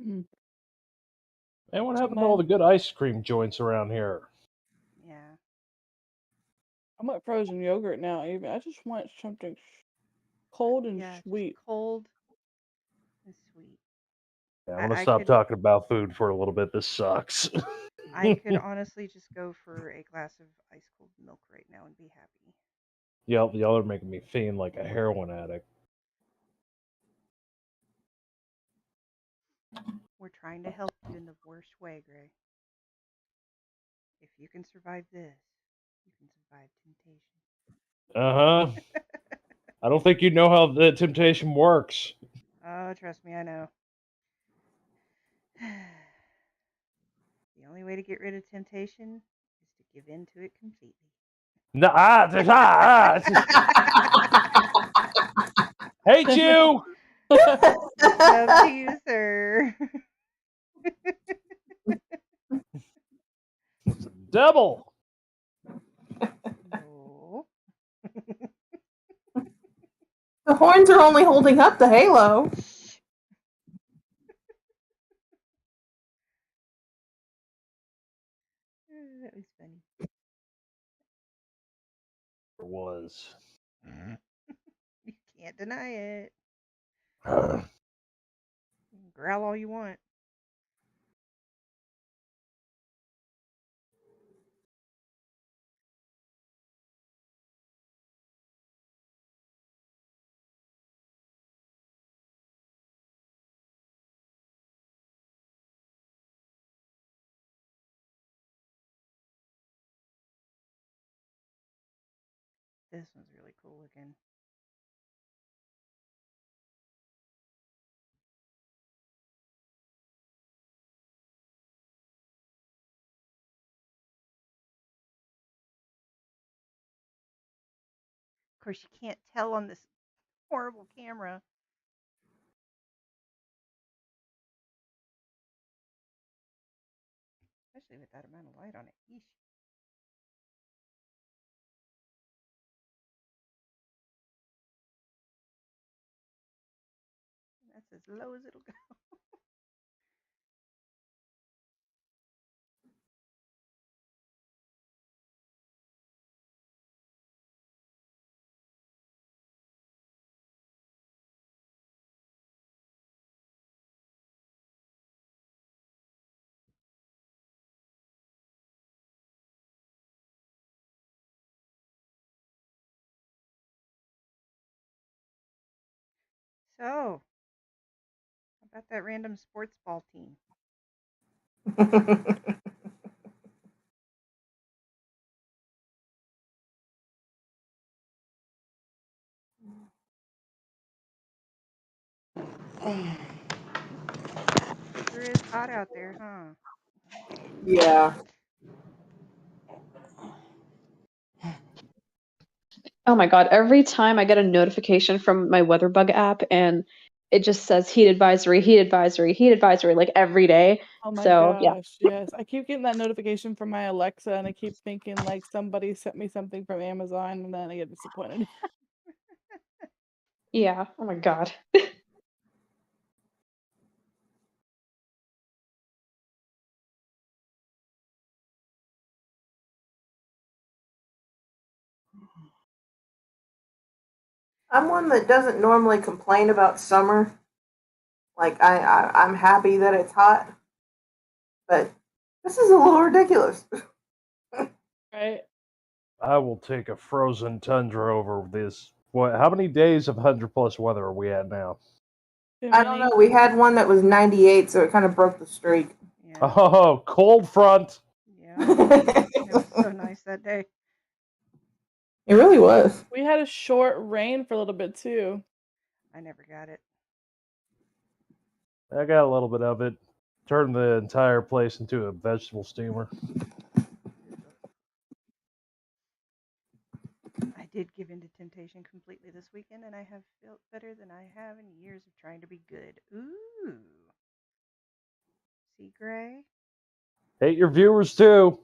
Mm. And what So happened to all the good ice cream joints around here? Yeah. I'm at frozen yogurt now. Even I just want something cold and Yeah, just sweet. cold and sweet. Yeah, I'm I, gonna I stop could talking about food for a little bit. This sucks. I could honestly just go for a glass of ice cold milk right now and be happy. Y'all are making me fiend like a heroin addict. We're trying to help you in the worst way, Gray. If you can survive this, you can survive temptation. I don't think you know how the temptation works. Oh, trust me, I know. The only way to get rid of temptation is to give in to it completely. No, hate you. Love to you, sir. Double. No. The horns are only holding up the halo. was. You can't deny it. Ugh. You can growl all you want. This one's really cool looking. Of course, you can't tell on this horrible camera. Especially with that amount of light on it. Yeesh. That's as low as it'll go. So, how about that random sports ball team? Sure is hot out there, huh? Yeah. Oh my God, every time I get a notification from my WeatherBug app and it just says heat advisory, heat advisory, heat advisory, like every day. Oh my So yeah. gosh, yes. I keep getting that notification from my Alexa and I keep thinking like somebody sent me something from Amazon and then I get disappointed. Yeah. Oh my God. I'm one that doesn't normally complain about summer. Like I'm happy that it's hot, but this is a little ridiculous. Right? I will take a frozen tundra over this. What? How many days of 100+ weather are we at now? Too I don't many. know. We had one that was 98, so it kind of broke the streak. Yeah. Oh, cold front. Yeah. It was so nice that day. It really was. We had a short rain for a little bit too. I never got it. I got a little bit of it. Turned the entire place into a vegetable steamer. I did give in to temptation completely this weekend, and I have felt better than I have in years of trying to be good. Ooh. See, Gray? Hate your viewers too.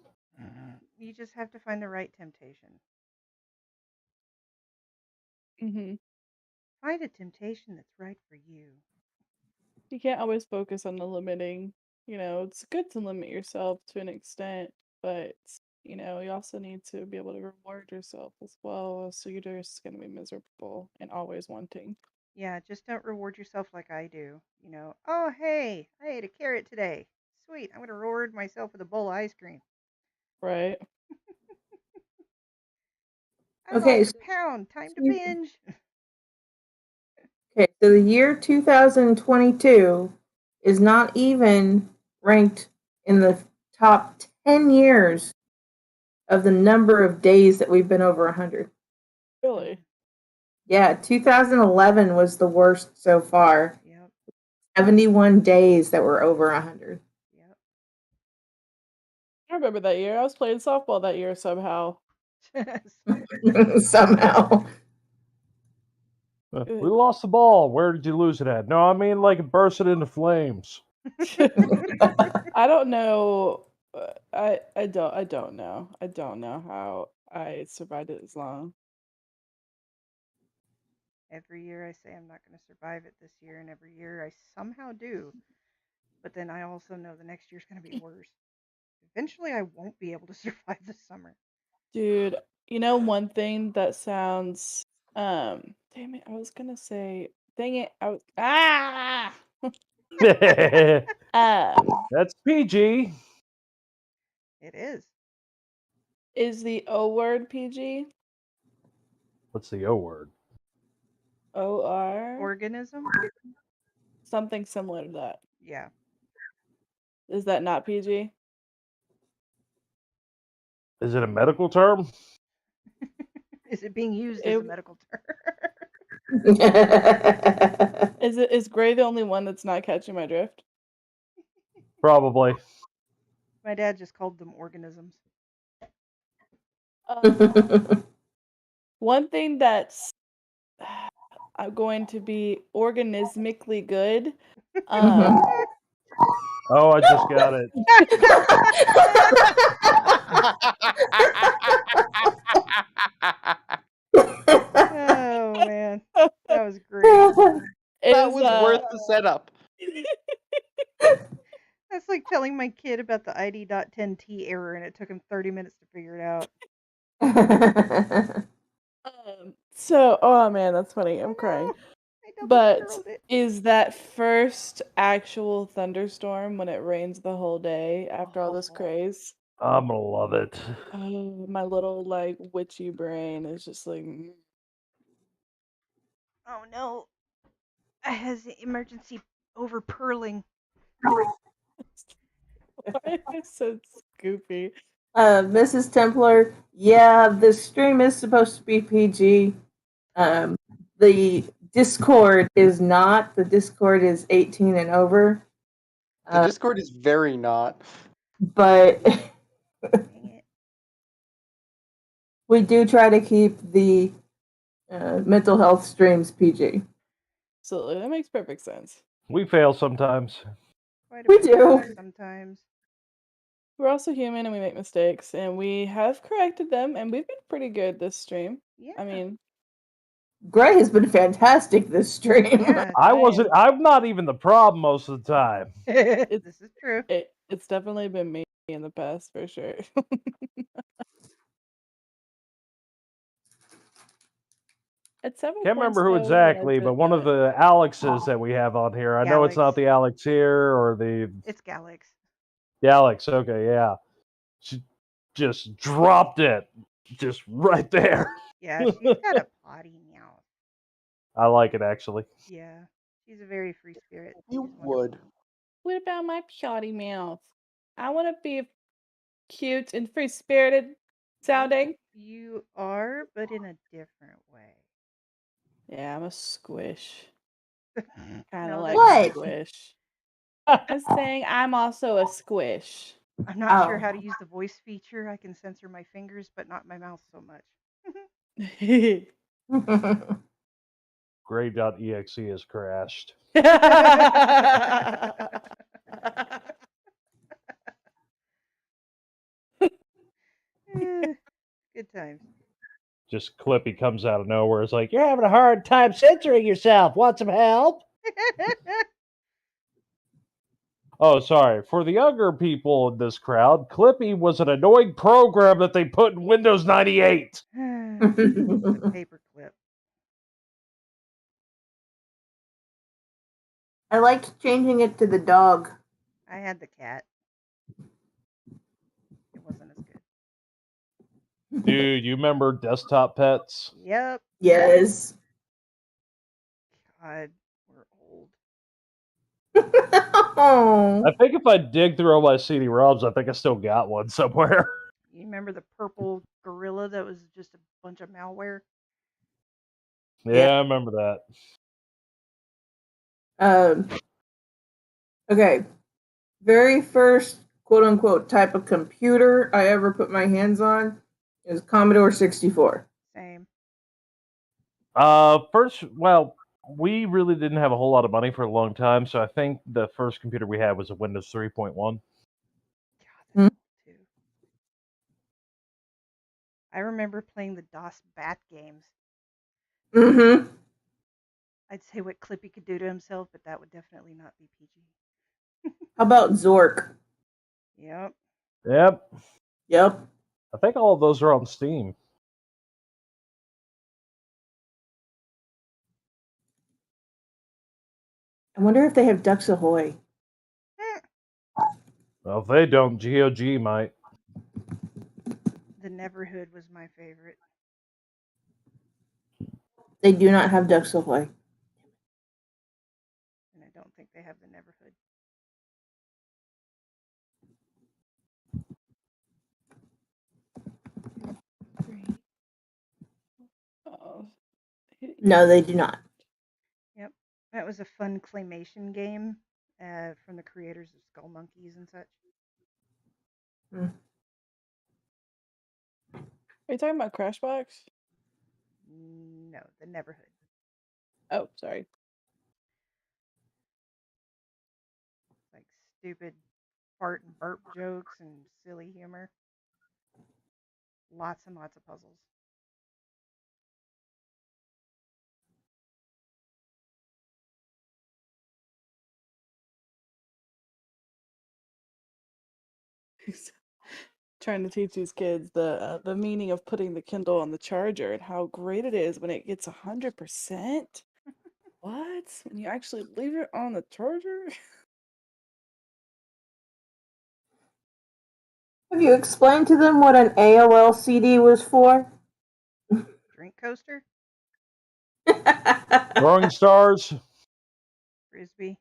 You just have to find the right temptation. Hmm. Find a temptation that's right for you. You can't always focus on the limiting. It's good to limit yourself to an extent, but you also need to be able to reward yourself as well. So you're just gonna be miserable and always wanting. Yeah, just don't reward yourself like I do. Oh, hey, I ate a carrot today. Sweet, I'm going to reward myself with a bowl of ice cream. Right? I Okay, lost so a pound. Time to binge. okay, so the year 2022 is not even ranked in the top 10 years of the number of days that we've been over 100. Really? Yeah, 2011 was the worst so far. Yep, 71 days that were over 100. yep. I remember that year. I was playing softball that year somehow. Somehow. We lost the ball. Where did you lose it at? No, I mean like it bursted into flames. I don't know. I don't know. I don't know how I survived it as long. Every year I say I'm not going to survive it this year, and every year I somehow do. But then I also know the next year's going to be worse. Eventually, I won't be able to survive the summer. Dude, You know, one thing that sounds damn it, I was gonna say dang it, That's PG. It is. is the O word PG? What's the O word? OR? Organism? Something similar to that. Yeah. Is that not PG? Is it a medical term? Is it being used as a It, medical term? is Gray the only one that's not catching my drift? Probably. My dad just called them organisms. One thing that's going to be organismically good. Oh, I just got it. Oh man, that was great. That was worth the setup. That's like telling my kid about the ID.10T error, and it took him 30 minutes to figure it out. So, oh man, that's funny. I'm crying. I double But barreled it. is that first actual thunderstorm when it rains the whole day after all this craze? I'm gonna love it. Oh, my little like witchy brain is just like. Oh no, it has emergency over purling. Why is it so goofy? Mrs. Templar, yeah, the stream is supposed to be PG. The Discord is not. The Discord is 18 and over. The Discord is very not. But Dang it. we do try to keep the mental health streams PG. Absolutely, that makes perfect sense. We fail sometimes. Quite a We bit do. sometimes. We're also human and we make mistakes, and we have corrected them, and we've been pretty good this stream. Yeah. I mean, Gray has been fantastic this stream. Yeah, I'm not even the problem most of the time. this is true. It's definitely been me in the past for sure. At several Can't points, remember who though, when I exactly, did but one of the Alexes that we have on here. I know it's not Galax. the Alex here or the It's Galax. Alex. Okay, yeah. She just dropped it, just right there. Yeah, she's got a potty mouth. I like it actually. Yeah, she's a very free spirit. You She's wonderful. would. What about my potty mouth? I want to be cute and free spirited sounding. You are, but in a different way. Yeah, I'm a squish. Kind of No, like What? squish. I'm saying I'm also a squish. I'm not sure Oh. how to use the voice feature. I can censor my fingers, but not my mouth so much. Gray.exe has crashed. Good times. Just Clippy comes out of nowhere. It's like, you're having a hard time censoring yourself. Want some help? Oh, sorry. For the younger people in this crowd, Clippy was an annoying program that they put in Windows 98. The paperclip. I liked changing it to the dog. I had the cat. It wasn't as good. Dude, you remember Desktop Pets? Yep. Yes. God, we're old. Oh. I think if I dig through all my CD-ROMs, I think I still got one somewhere. You remember the purple gorilla that was just a bunch of malware? Yeah, I remember that. Okay. Very first quote unquote type of computer I ever put my hands on is Commodore 64. Same. Well, we really didn't have a whole lot of money for a long time, so I think the first computer we had was a Windows 3.1. God, that's Hmm. old too. I remember playing the DOS Bat games. Mm-hmm. I'd say what Clippy could do to himself, but that would definitely not be PG. How about Zork? Yep. Yep. Yep. I think all of those are on Steam. I wonder if they have Ducks Ahoy. Well, if they don't, GOG might. The Neverhood was my favorite. They do not have Ducks Ahoy. And I don't think they have the Neverhood. Oh, No, they do not. Yep. That was a fun claymation game from the creators of Skull Monkeys and such. are you talking about Crashbox? No, the Neverhood. Oh, sorry. Like stupid fart and burp jokes and silly humor. Lots and lots of puzzles. Trying to teach these kids the meaning of putting the Kindle on the charger and how great it is when it gets 100%. What? When you actually leave it on the charger? Have you explained to them what an AOL CD was for? Drink coaster? Throwing stars. Frisbee?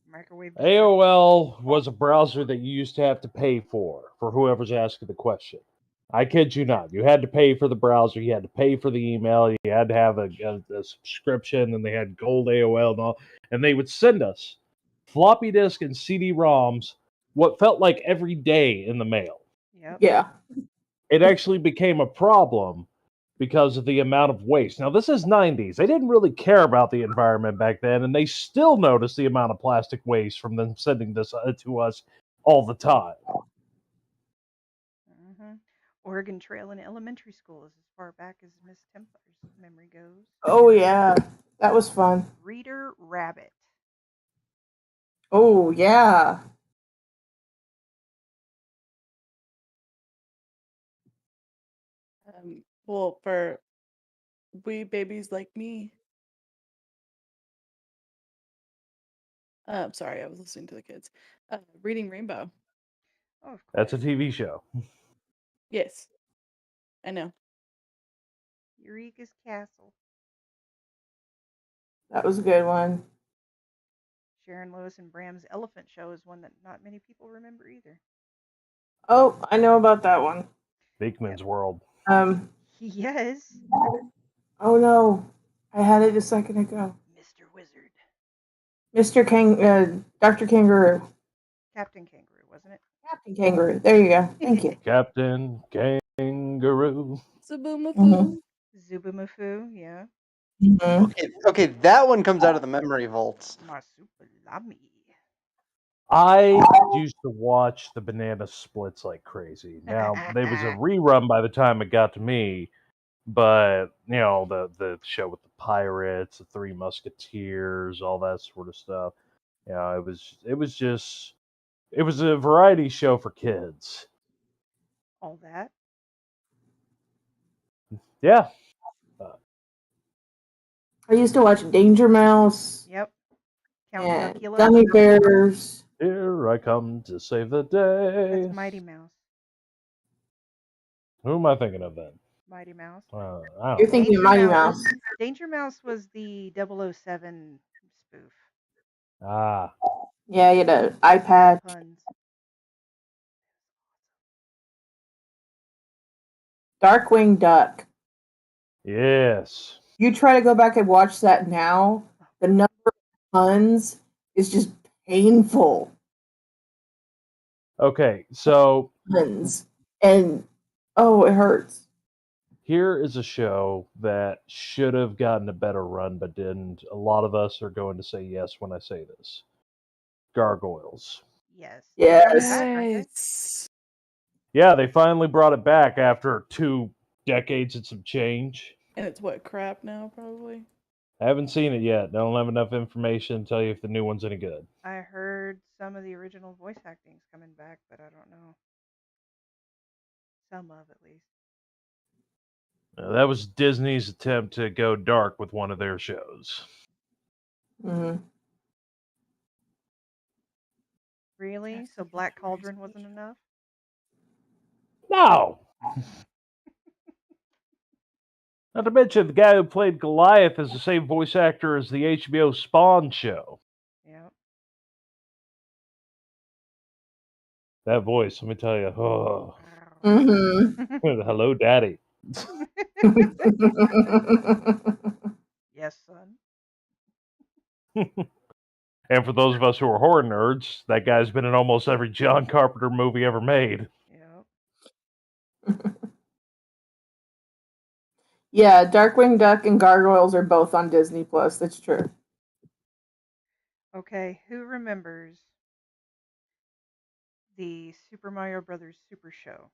Microwave? AOL was a browser that you used to have to pay for whoever's asking the question. I kid you not. You had to pay for the browser. You had to pay for the email. You had to have a subscription, and they had gold AOL and all. And they would send us floppy disk and CD-ROMs what felt like every day in the mail. Yep. Yeah. It actually became a problem because of the amount of waste. Now, this is 90s. They didn't really care about the environment back then, and they still notice the amount of plastic waste from them sending this to us all the time. Mm-hmm. Oregon Trail in elementary school is as far back as Miss Templar's memory goes. Oh, yeah. That was fun. Reader Rabbit. Oh, yeah. Well, for wee babies like me. Sorry, I was listening to the kids. Reading Rainbow. Oh, of course. That's a TV show. Yes, I know. Eureka's Castle. That was a good one. Sharon Lois and Bram's Elephant Show is one that not many people remember either. Oh, I know about that one. Beekman's World. Yes. Oh, no. I had it a second ago. Mr. Wizard. Dr. Kangaroo. Captain Kangaroo, wasn't it? Captain Kangaroo. There you go. Thank you. Captain Kangaroo. Zaboomafu. Mhm. Zubumafu, yeah. Mm-hmm. Okay, that one comes out of the memory vaults. Marsupilami. I used to watch the Banana Splits like crazy. Now, there was a rerun by the time it got to me, but you know, the show with the pirates, the Three Musketeers, all that sort of stuff. You know, it was a variety show for kids. All that. Yeah. I used to watch Danger Mouse Yep. Count and Duckula. Gummy Bears. Here I come to save the day. That's Mighty Mouse. Who am I thinking of then? Mighty Mouse. I You're don't know. thinking of Mighty Mouse. Danger Mouse was the 007 spoof. Ah, Yeah, you know, iPad. Puns. Darkwing Duck. yes. You try to go back and watch that now, the number of puns is just painful. Okay, so Puns. And, oh, it hurts. here is a show that should have gotten a better run but didn't. A lot of us are going to say yes when I say this. Gargoyles. Yes. Yes. Yes. Yeah, they finally brought it back after 2 decades and some change. And it's what, crap now, probably? I haven't seen it yet. I don't have enough information to tell you if the new one's any good. I heard some of the original voice acting's coming back, but I don't know. Some of, at least. That was Disney's attempt to go dark with one of their shows. Hmm. Really? So Black Cauldron wasn't enough? No! Not to mention, the guy who played Goliath is the same voice actor as the HBO Spawn show. Yep. That voice, let me tell you. Oh, Hmm. hello, Daddy. Yes, son. And for those of us who are horror nerds, that guy's been in almost every John Carpenter movie ever made. Yep. Yeah, Darkwing Duck and Gargoyles are both on Disney Plus. That's true. Okay, who remembers the Super Mario Brothers Super Show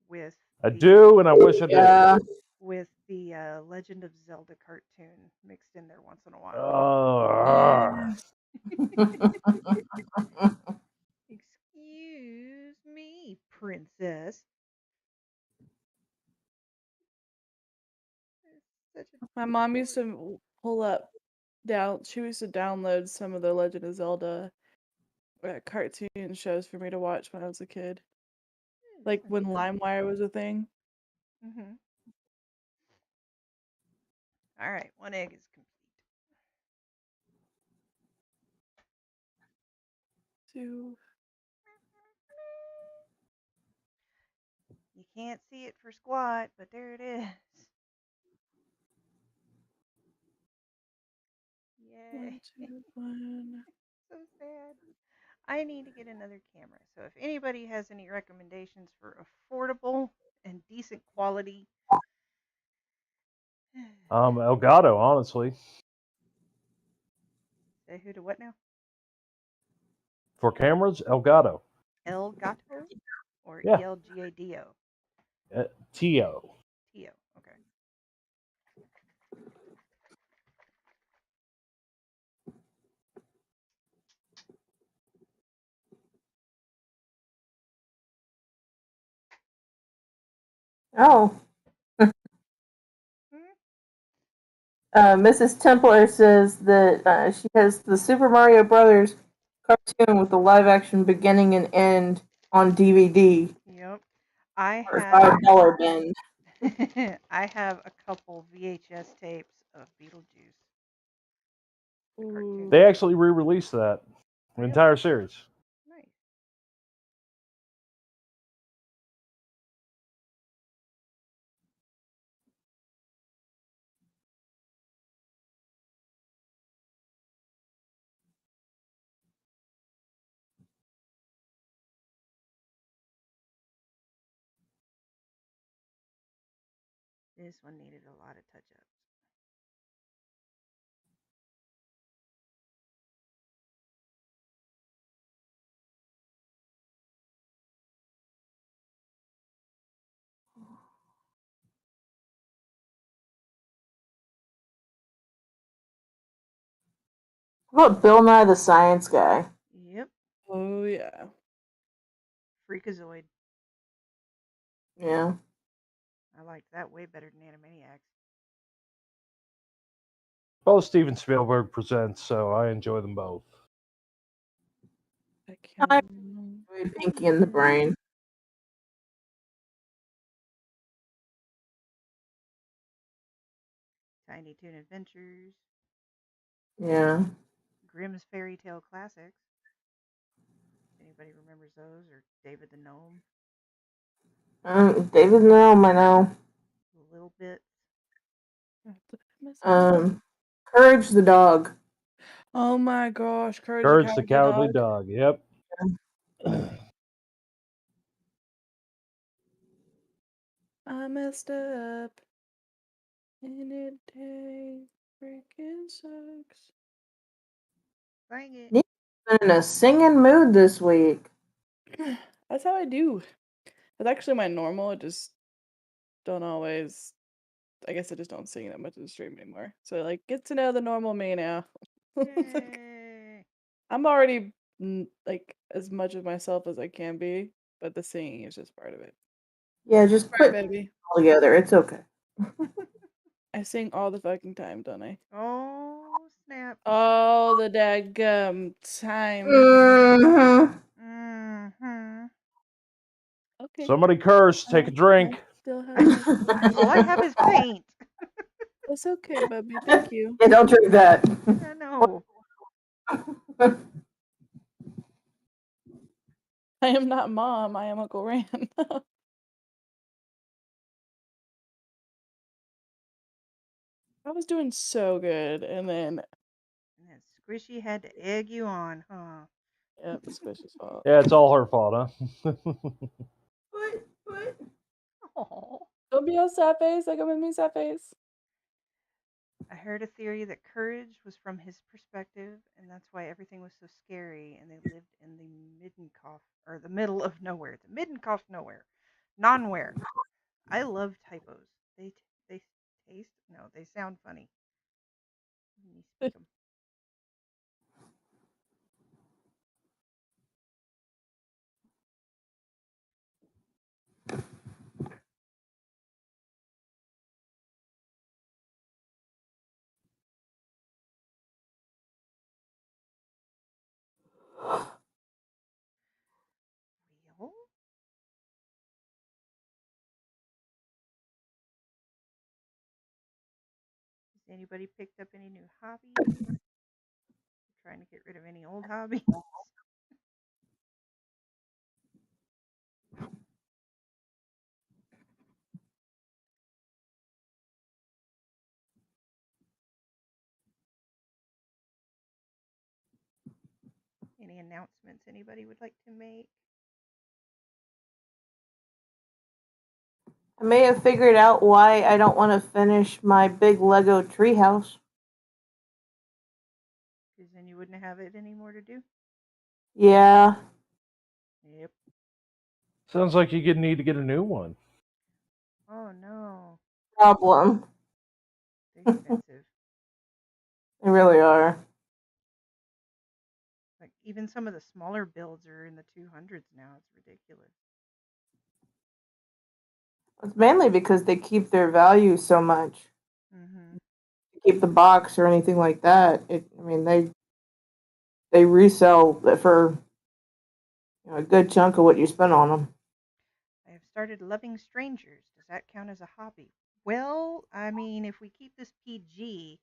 with I do, and I wish I did. Yeah. with the Legend of Zelda cartoon mixed in there once in a while? Excuse me, princess. Such a My mom used to pull up she used to download some of the Legend of Zelda cartoon shows for me to watch when I was a kid. Like when LimeWire was a thing. Mm-hmm. All right, one egg is complete. Two. You can't see it for squat, but there it is. Yay. 1, 2, 1. So sad. I need to get another camera. So if anybody has any recommendations for affordable and decent quality. Elgato, honestly. Say who to what now? For cameras, Elgato. Elgato or Yeah. ELGADO? T.O. Tio. Okay. Oh. Mrs. Templar says that she has the Super Mario Brothers cartoon with the live action beginning and end on DVD. Yep. I For have $5 bin. I have a couple VHS tapes of Beetlejuice. The cartoon. They actually re-released that. The Really? entire series. Nice. This one needed a lot of touch-ups. What about Bill Nye the Science Guy? Yep. Oh yeah. Freakazoid. Yeah. I liked that way better than Animaniacs. Both Steven Spielberg presents, so I enjoy them both. I can't I remember. enjoyed Pinky and the Brain. Tiny Toon Adventures. Yeah. Grimm's Fairy Tale Classics. Anybody remembers those? Or David the Gnome? David Gnome, I know. A little bit. Courage the Dog. Oh my gosh, Courage the Cowardly Dog. Yep. I messed up. And it freaking sucks. Bang it. Nick's been in a singing mood this week. That's how I do. That's actually my normal. I just don't always. I guess I just don't sing that much in the stream anymore. So like, get to know the normal me now. Yay. I'm already like as much of myself as I can be, but the singing is just part of it. Yeah, just Sorry, quit baby. all together. It's okay. I sing all the fucking time, don't I? Oh, snap. All the daggum time. Mm-hmm. Okay. Somebody curse. Take a drink. Still have my All I have is paint. It's okay, Bubby. Thank you. Yeah, don't drink that. I know. I am not Mom. I am Uncle Rand. I was doing so good, and then And that Squishy had to egg you on, huh? yep, Squishy's fault. Yeah, it's all her fault, huh? What? Oh. Don't be all sad face. Like I'm with me, sad face. I heard a theory that courage was from his perspective, and that's why everything was so scary. And they lived in the Middenkoff, or the middle of nowhere, the Middenkoff nowhere, nonwhere. I love typos. They taste no, they sound funny when you speak them. Real? Has anybody picked up any new hobbies? Trying to get rid of any old hobbies? Any announcements anybody would like to make? I may have figured out why I don't want to finish my big Lego treehouse. Because then you wouldn't have it anymore to do? Yeah. Yep. Sounds like you need to get a new one. Oh no. Problem. They're expensive. They really are. Like even some of the smaller builds are in the 200s now. It's ridiculous. It's mainly because they keep their value so much. Mm-hmm. Keep the box or anything like that. They resell for a good chunk of what you spend on them. I have started loving strangers. Does that count as a hobby? Well, I mean, if we keep this PG.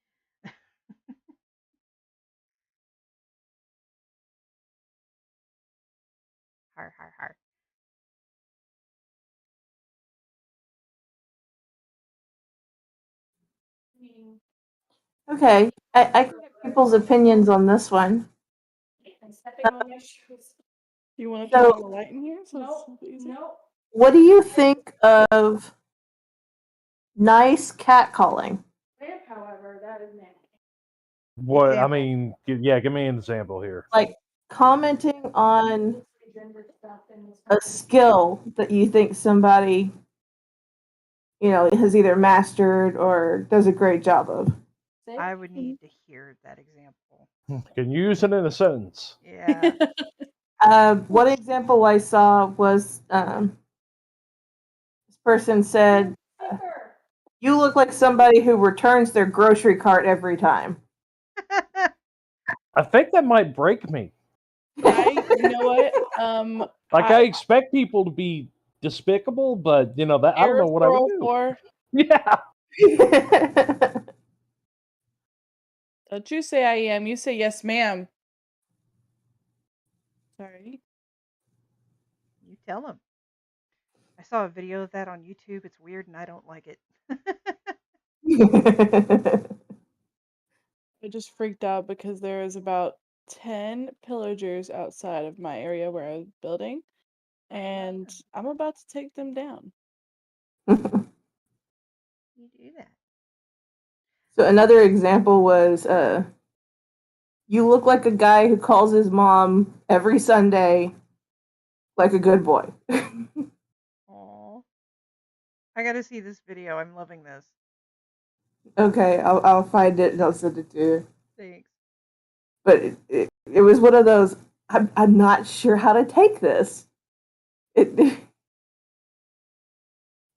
Har har har. Okay, I get people's opinions on this one. I'm stepping on my shoes. You want to turn on the light in here? So it's easy? No. What do you think of nice catcalling? However, that is nasty. What? I Example. mean, give me an example here. Like commenting on Gender stuff in this a skill that you think somebody, has either mastered or does a great job of. I would need to hear that example. Can you use it in a sentence? Yeah. One example I saw was this person said, "You look like somebody who returns their grocery cart every time." I think that might break me. You know what? I expect people to be despicable, but that I don't know what I would do. Yeah. Don't you say I am. You say yes, ma'am. Sorry. You tell them. I saw a video of that on YouTube. It's weird and I don't like it. I just freaked out because there is about 10 pillagers outside of my area where I was building, and I'm about to take them down. You do that. So another example was, you look like a guy who calls his mom every Sunday like a good boy. Aw. I gotta see this video. I'm loving this. Okay, I'll find it and I'll send it to you. Thanks. But it was one of those, I'm not sure how to take this.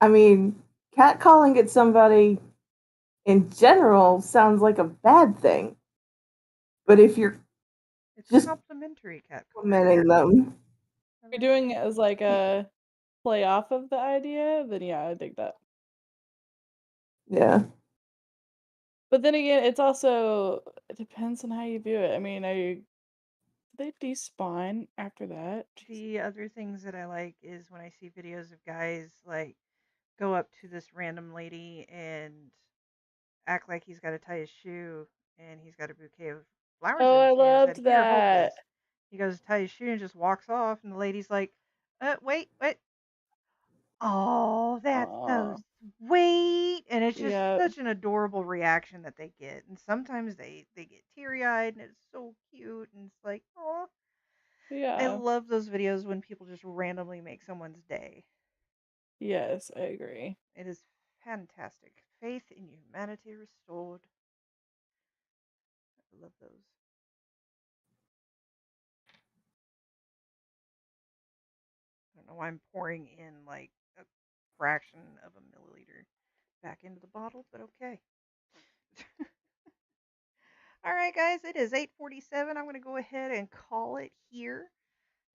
I mean, catcalling at somebody in general sounds like a bad thing. But if you're It's just complimentary cat complimenting them, If you're doing it as like a play off of the idea, then yeah, I dig that. yeah. But then again, it's also it depends on how you view it. I mean, do they despawn after that? The other things that I like is when I see videos of guys like go up to this random lady and act like he's got to tie his shoe and he's got a bouquet of flowers Oh, in I his hand. loved Said, "Here, hold that. this." He goes to tie his shoe and just walks off, and the lady's like, wait, what? Oh, that's so Aw. sweet." And it's just Yeah, such an adorable reaction that they get. And sometimes they get teary eyed, and it's so cute. And it's like, oh, I yeah. love those videos when people just randomly make someone's day. Yes, I agree. It is fantastic. Faith in humanity restored. I love those. I don't know why I'm pouring in like a fraction of a milliliter back into the bottle, but okay. All right, guys, it is 8:47. I'm going to go ahead and call it here.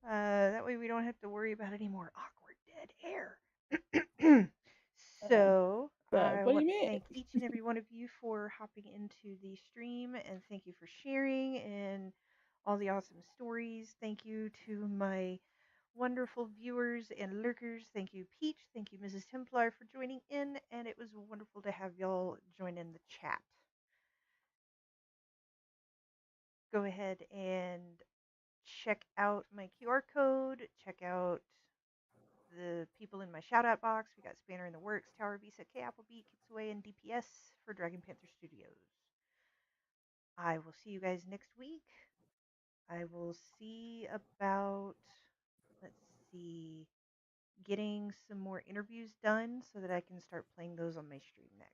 That way we don't have to worry about any more awkward dead air. So I What do you want to mean? thank each and every one of you for hopping into the stream, and thank you for sharing and all the awesome stories. Thank you to my wonderful viewers and lurkers. Thank you, Peach. Thank you, Mrs. Templar, for joining in, and it was wonderful to have y'all join in the chat. Go ahead and check out my QR code. Check out the people in my shout out box. We got Spanner in the Works, Tower Visa, K Applebee, Kitsue, and DPS for Dragon Panther Studios. I will see you guys next week. I will see about, let's see, getting some more interviews done so that I can start playing those on my stream next.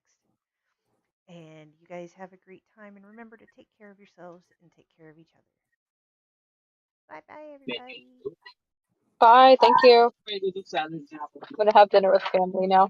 And you guys have a great time, and remember to take care of yourselves and take care of each other. Bye bye, everybody. Bye. Thank you. I'm gonna have dinner with family now.